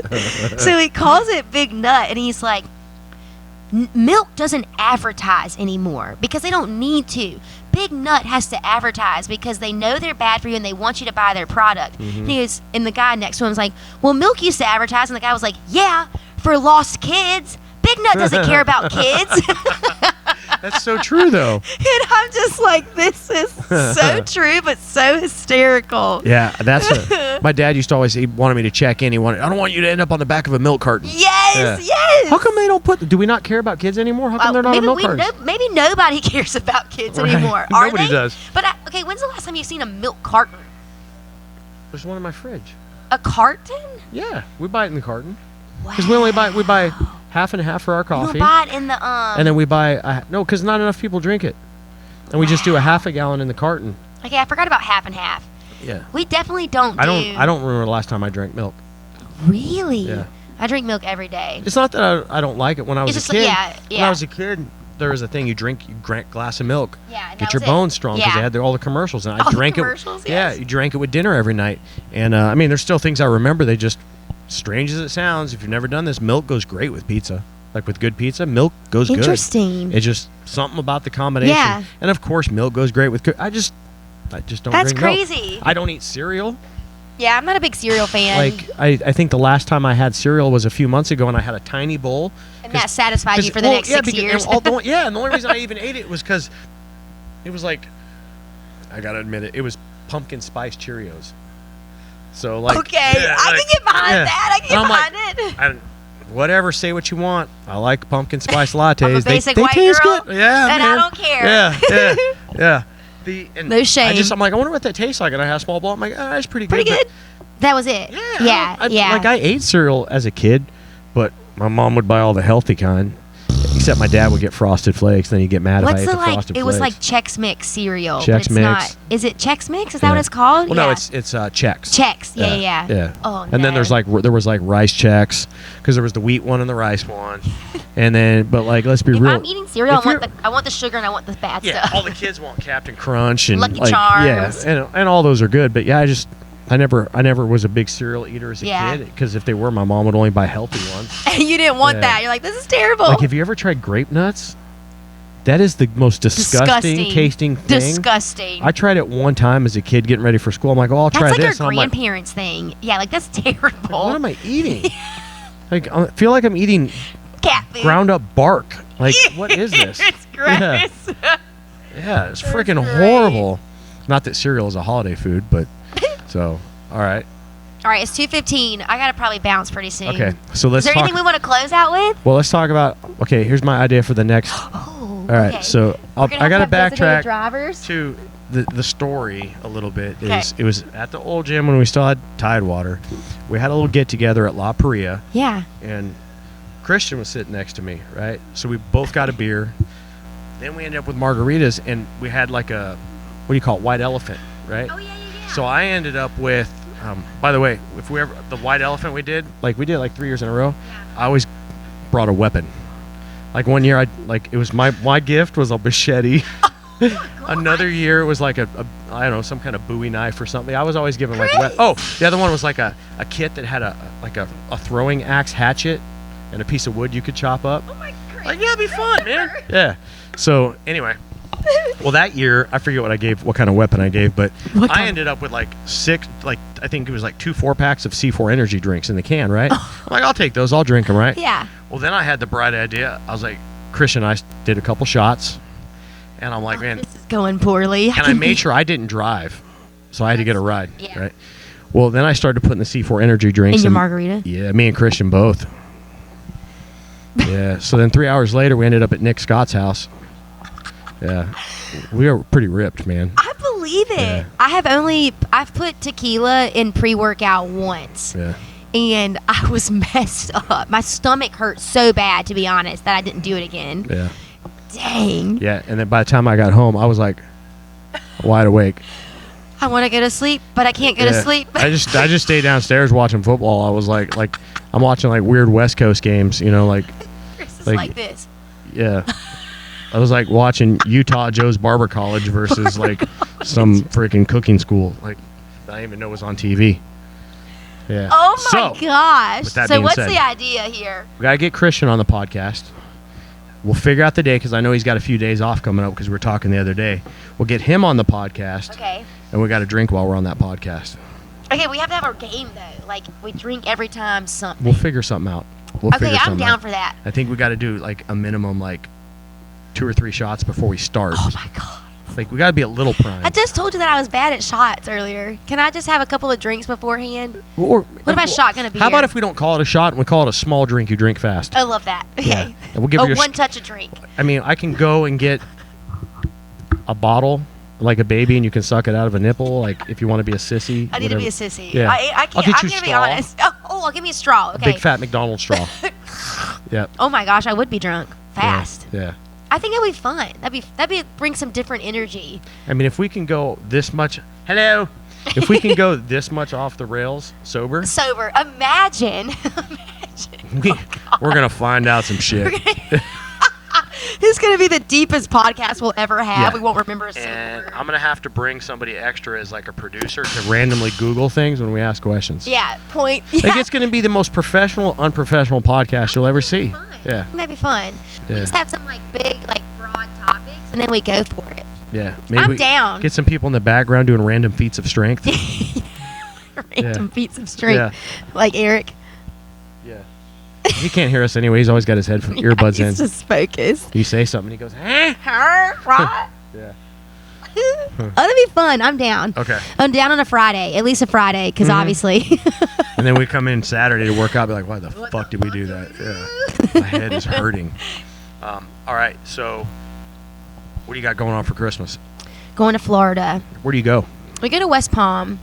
So he calls it Big Nut, and he's like, milk doesn't advertise anymore because they don't need to. Big Nut has to advertise because they know they're bad for you and they want you to buy their product. Mm-hmm. And he goes, and the guy next to him was like, well, milk used to advertise. And the guy was like, yeah, for lost kids. Big Nut doesn't care about kids. That's so true, though. And I'm just like, this is so true, but so hysterical. Yeah, my dad used to always, he wanted me to check in. I don't want you to end up on the back of a milk carton. Yes, Yeah. yes. How come they don't do we not care about kids anymore? How come they're not on milk cartons? Maybe nobody cares about kids Right. anymore. Are Nobody they? does. But okay, when's the last time you've seen a milk carton? There's one in my fridge. A carton? Yeah, we buy it in the carton. Wow. Because we buy half and half for our You coffee. don't buy it in the And then we buy, because not enough people drink it. And we just do a half a gallon in the carton. Okay, I forgot about half and half. Yeah. We definitely don't I don't remember the last time I drank milk. Really? Yeah. I drink milk every day. It's not that I don't like it. When I was It's a just- kid, yeah. when I was a kid, there was a thing you drank a glass of milk. Yeah, and Get that your was it. bones strong because Yeah. they had all the commercials, and I All the drank commercials, it. Yeah, yes. you drank it with dinner every night, and I mean, there's still things I remember. They just, strange as it sounds, if you've never done this, milk goes great with pizza. Like with good pizza, milk goes good. Interesting. It's just something about the combination. Yeah. And of course, milk goes great with. I just don't. That's drink milk. crazy. I don't eat cereal. Yeah, I'm not a big cereal fan. Like I think the last time I had cereal was a few months ago, and I had a tiny bowl. and that satisfied you for the next 6 years. And the only reason I even ate it was because it was like, I gotta admit it was pumpkin spice Cheerios. So like, okay, I can get behind that. I can get And I'm behind like, it. whatever, say what you want. I like pumpkin spice lattes. I'm a basic they white taste girl, good. Yeah, and I man. don't care. Yeah, yeah. No shame. I'm like, I wonder what that tastes like, and I had a small bowl. I'm like, it's pretty good. Pretty good. That was it. Yeah, Yeah. Like I ate cereal as a kid, but my mom would buy all the healthy kind. Except my dad would get Frosted Flakes, then he'd get mad if I What's ate the the like? Frosted It Flakes. was like Chex Mix cereal. Chex but it's Mix. Not. Is it Chex Mix? Is that what Yeah. it's called? Well, yeah. no, it's Chex. Chex. Yeah. Yeah. Oh, And then no. there was like rice Chex, because there was the wheat one and the rice one, and then but let's be If real. I'm eating cereal, if I want the sugar and I want the bad yeah, stuff. all the kids want Captain Crunch and Lucky like, Charms. Yeah, and all those are good, but yeah, I never was a big cereal eater as a Yeah. kid, because if they were, my mom would only buy healthy ones. And you didn't want Yeah. that. You're like, this is terrible. Like, have you ever tried grape nuts? That is the most disgusting tasting thing. Disgusting. I tried it one time as a kid getting ready for school. I'm like, oh, I'll try That's like this. our And I'm like, grandparents' thing. Yeah, like that's terrible. what am I eating? Like, I feel like I'm eating Cat food. ground up bark. Like, what is this? It's gross. Yeah, it's freaking horrible. Not that cereal is a holiday food, but so, all right. All right, it's 2:15. I gotta probably bounce pretty soon. Okay, so let's Is there talk. anything we want to close out with? Well, let's talk about. Okay, here's my idea for the next. Oh, All right, okay. so We're gonna I got to have designated backtrack drivers. to the story a little bit. Okay. It was at the old gym when we still had Tidewater. We had a little get together at La Paria, Yeah. and Christian was sitting next to me, right? So we both got a beer. Then we ended up with margaritas, and we had like a, what do you call it, white elephant, right? Oh yeah. So I ended up with, by the way, if we ever, the white elephant we did like 3 years in a row, I always brought a weapon. Like one year, it was my gift was a machete. Another year it was like a I don't know, some kind of Bowie knife or something. I was always given like the other one was like a kit that had a throwing axe hatchet and a piece of wood you could chop up. Oh my god. Like, yeah, it'd be fun, man. Yeah. So anyway, well, that year I forget what kind of weapon I gave, but I ended up with like I think it was like 2 4-packs of C4 energy drinks in the can, right? I'm like, I'll take those, I'll drink them, right? Yeah. Well, then I had the bright idea. I was like, Christian and I did a couple shots, and I'm like, man, This is going poorly. and I made sure I didn't drive, so I had to get a ride, Yeah. right? Well, then I started putting the C4 energy drinks in your in margarita. Yeah, me and Christian both. Yeah. So then 3 hours later, we ended up at Nick Scott's house. Yeah, we were pretty ripped, man. I believe it. Yeah. I've put tequila in pre-workout once. Yeah. And I was messed up. My stomach hurt so bad, to be honest, that I didn't do it again. Yeah. Dang. Yeah. And then by the time I got home, I was like wide awake. I want to go to sleep, but I can't go to Yeah. sleep. I just stayed downstairs watching football. I was like I'm watching like weird West Coast games, you know, like Chris is like- like this. yeah. I was like watching Utah Joe's Barber College versus like some freaking cooking school, like that I didn't even know was on TV. Yeah. Oh my So, gosh. with that So being what's said- the idea here? we gotta get Christian on the podcast. We'll figure out the day because I know he's got a few days off coming up because we were talking the other day. We'll get him on the podcast, Okay. and we got to drink while we're on that podcast. Okay, we have to have our game though. Like we drink every time something. We'll figure something out. We'll Okay, figure I'm something down out. for that. I think we got to do like a minimum like 2 or 3 shots before we start. Oh my god. Like we got to be a little primed. I just told you that I was bad at shots earlier. Can I just have a couple of drinks beforehand? What about shotgun a beer? How about if we don't call it a shot and we call it a small drink you drink fast? I love that. Okay. Yeah. And we'll give you a one touch a drink. I mean, I can go and get a bottle like a baby and you can suck it out of a nipple, like if you want to be a sissy. I need to be a whatever. sissy. Yeah. I can't. I'll get I'm you gonna a be straw. honest. I'll give me a straw. A Okay. big fat McDonald's straw. Yeah. Oh my gosh, I would be drunk fast. Yeah. I think that'd be fun. That'd be bring some different energy. I mean, if we can go this much, if we can go this much off the rails sober, Sober. Imagine. we're gonna find out some shit. This is gonna be the deepest podcast we'll ever have. Yeah. We won't remember a single And word. I'm gonna have to bring somebody extra as like a producer to randomly Google things when we ask questions. Yeah. Point. Like Yeah. it's gonna be the most professional, unprofessional podcast you'll ever see. Fun. Yeah. That'd be fun. We Yeah. just have some like big, like broad topics, and then we go for it. Yeah. Maybe I'm we down. Get some people in the background doing random feats of strength. Random feats of strength, Yeah. like Eric. Yeah. He can't hear us anyway. He's always got his earbuds in. He's just focused. You say something, he goes, eh? Right? Yeah. Oh, that'd be fun. I'm down. Okay. I'm down on a Friday, at least a Friday, because obviously. And then we come in Saturday to work out, be like, why the fuck did we do that? Yeah. My head is hurting. All right. So, what do you got going on for Christmas? Going to Florida. Where do you go? We go to West Palm.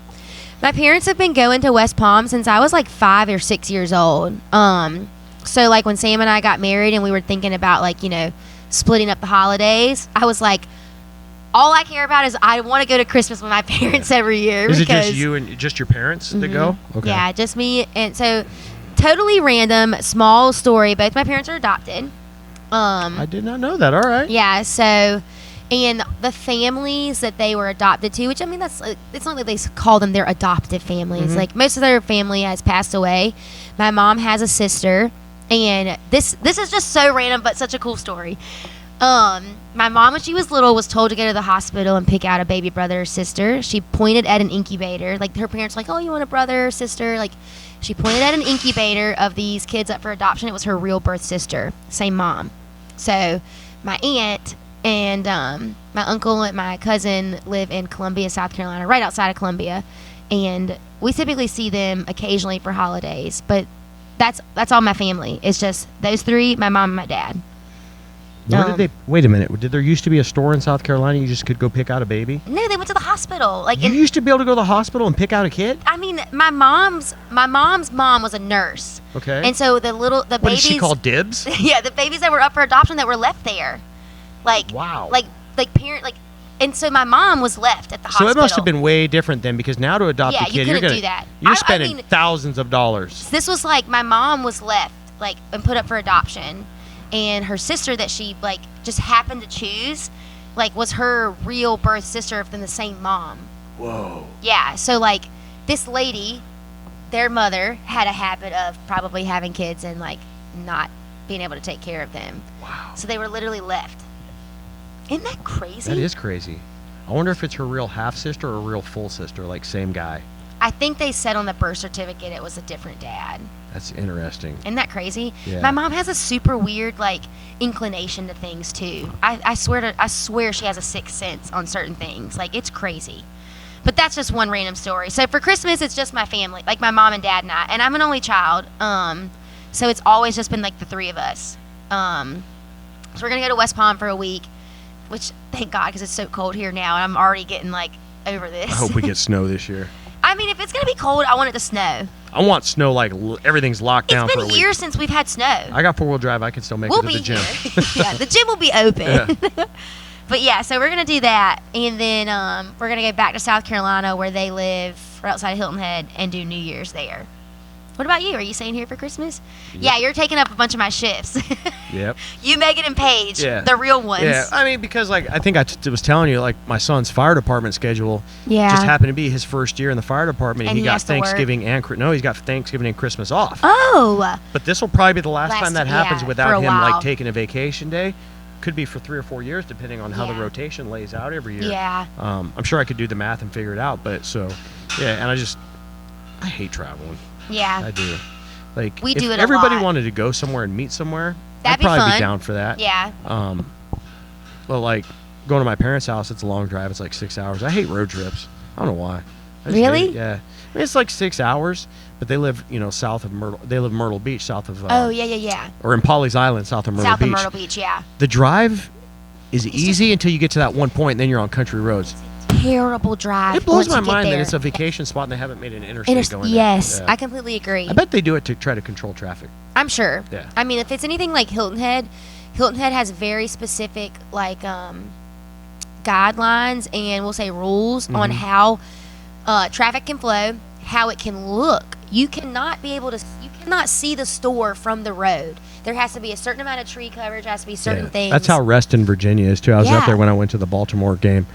My parents have been going to West Palm since I was like 5 or 6 years old. So like when Sam and I got married and we were thinking about like, you know, splitting up the holidays, I was like, all I care about is I want to go to Christmas with my parents every year. Is it because, just you and just your parents that go? Okay. Yeah, just me. And so totally random, small story. Both my parents are adopted. I did not know that. All right. Yeah, so, and the families that they were adopted to, which I mean, it's not like they call them their adoptive families. Like most of their family has passed away. My mom has a sister, and this is just so random, but such a cool story. My mom, when she was little, was told to go to the hospital and pick out a baby brother or sister. She pointed at an incubator. Like, her parents were like, oh, you want a brother or sister? Like, she pointed at an incubator of these kids up for adoption. It was her real birth sister, same mom. So my aunt and my uncle and my cousin live in Columbia, South Carolina, right outside of Columbia. And we typically see them occasionally for holidays. But that's all my family. It's just those three, my mom and my dad. Where did they? Wait a minute. Did there used to be a store in South Carolina you just could go pick out a baby? No, they went to the hospital. Like, You used to be able to go to the hospital and pick out a kid? I mean, my mom's mom was a nurse. Okay. And so the What babies. did she call dibs? Yeah, the babies that were up for adoption that were left there, like Wow. like parent like, and so my mom was left at the hospital. So it must have been way different then, because now to adopt Yeah, a you kid, you're couldn't gonna do that. you're I spending mean- thousands of dollars. This was like my mom was left like and put up for adoption, and her sister that she like just happened to choose, like, was her real birth sister from the same mom. Whoa. Yeah, so like this lady, their mother had a habit of probably having kids and like not being able to take care of them. Wow. So they were literally left. Isn't that crazy? That is crazy. I wonder if it's her real half sister or real full sister, like same guy. I think they said on the birth certificate it was a different dad. That's interesting. Isn't that crazy? Yeah. My mom has a super weird like inclination to things too. I swear she has a sixth sense on certain things. Like, it's crazy. But that's just one random story. So for Christmas, it's just my family, like my mom and dad and I. And I'm an only child, so it's always just been like the three of us. So we're gonna go to West Palm for a week, which thank God, because it's so cold here now, and I'm already getting like over this. I hope we get snow this year. I mean, if it's gonna be cold, I want it to snow. I want snow like everything's locked down It's for a been week. years since we've had snow. I got 4-wheel drive. I can still make We'll it to be the gym. here. Yeah, the gym will be open. But yeah, so we're gonna do that, and then we're gonna go back to South Carolina where they live, right outside of Hilton Head, and do New Year's there. What about you? Are you staying here for Christmas? Yep. Yeah, you're taking up a bunch of my shifts. Yep. You, Megan, and Paige, Yeah. the real ones. Yeah, I mean, because like I think I was telling you, like my son's fire department schedule Yeah. just happened to be his first year in the fire department. And he he got has to work. Thanksgiving he's got Thanksgiving and Christmas off. Oh. But this will probably be the last time that happens for without a him while. like taking a vacation day. Could be for 3 or 4 years, depending on how the Yeah. rotation lays out every year. Yeah. I'm sure I could do the math and figure it out, but yeah, and I hate traveling. Yeah. I do. Like, We if do it a everybody lot. wanted to go somewhere and meet somewhere, That'd I'd be probably fun. be down for that. Yeah. But like going to my parents' house, it's a long drive. It's like 6 hours. I hate road trips. I don't know why. I just Really? hate it. Yeah. I mean, it's like 6 hours, but they live, south of Myrtle. They live in Myrtle Beach, south of. Oh, yeah. Or in Pawleys Island, south of Myrtle South Beach. of Myrtle Beach, yeah. The drive is easy until you get to that one point, and then you're on country roads. Terrible drive. It blows once my you get mind that there. it's a vacation spot and they haven't made an interstate going there. Yes, Yeah. I completely agree. I bet they do it to try to control traffic. I'm sure. Yeah. I mean, if it's anything like Hilton Head has very specific like guidelines and we'll say rules on how traffic can flow, how it can look. You cannot see the store from the road. There has to be a certain amount of tree coverage. There has to be certain things. That's how Reston, Virginia is too. I was Yeah. out there when I went to the Baltimore game.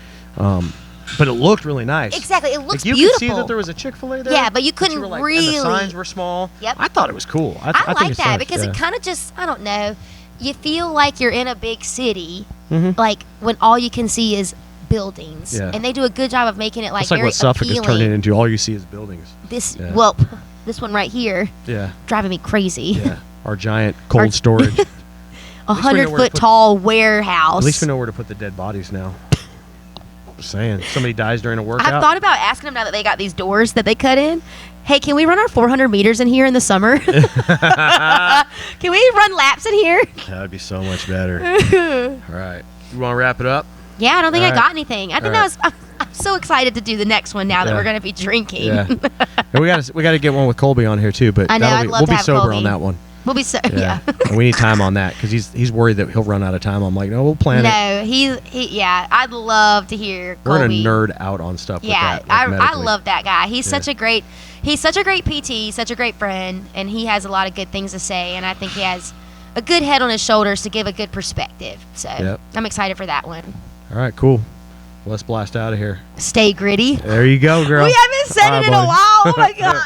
But it looked really nice. Exactly. It looks like you beautiful. could see that there was a Chick-fil-A there. Yeah, but you couldn't were like, really. And the signs were small. Yep. I thought it was cool. I I think like it's that nice, because yeah. it kind of just, I don't know, you feel like you're in a big city, Mhm. like when all you can see is buildings. Yeah. And they do a good job of making it like It's like very what Suffolk appealing. is turning into. All you see is buildings. This, Yeah. this one right here, Yeah. driving me crazy. Yeah. Our giant cold storage. A least we know where to 100-foot put- tall warehouse. At least we know where to put the dead bodies now. Just saying. Somebody dies during a workout. I've thought about asking them now that they got these doors that they cut in. Hey, can we run our 400 meters in here in the summer? Can we run laps in here? That would be so much better. All right. You want to wrap it up? Yeah, I don't think All I right. got anything. I think All I'm so excited to do the next one now that Yeah. we're going to be drinking. Yeah. And we got to get one with Colby on here too. But I know, that'll I'd be, love we'll to be have sober Colby. on that one. We'll be yeah. And we need time on that because he's worried that he'll run out of time. I'm like, no, we'll plan it. No, yeah. I'd love to hear We're Colby. gonna nerd out on stuff. Yeah, with that, like I medically. love that guy. He's Yeah. such a great PT, such a great friend, and he has a lot of good things to say. And I think he has a good head on his shoulders to give a good perspective. So Yep. I'm excited for that one. All right, cool. Let's blast out of here. Stay gritty. There you go, girl. We haven't said Bye, it in a buddy. while. Oh my god.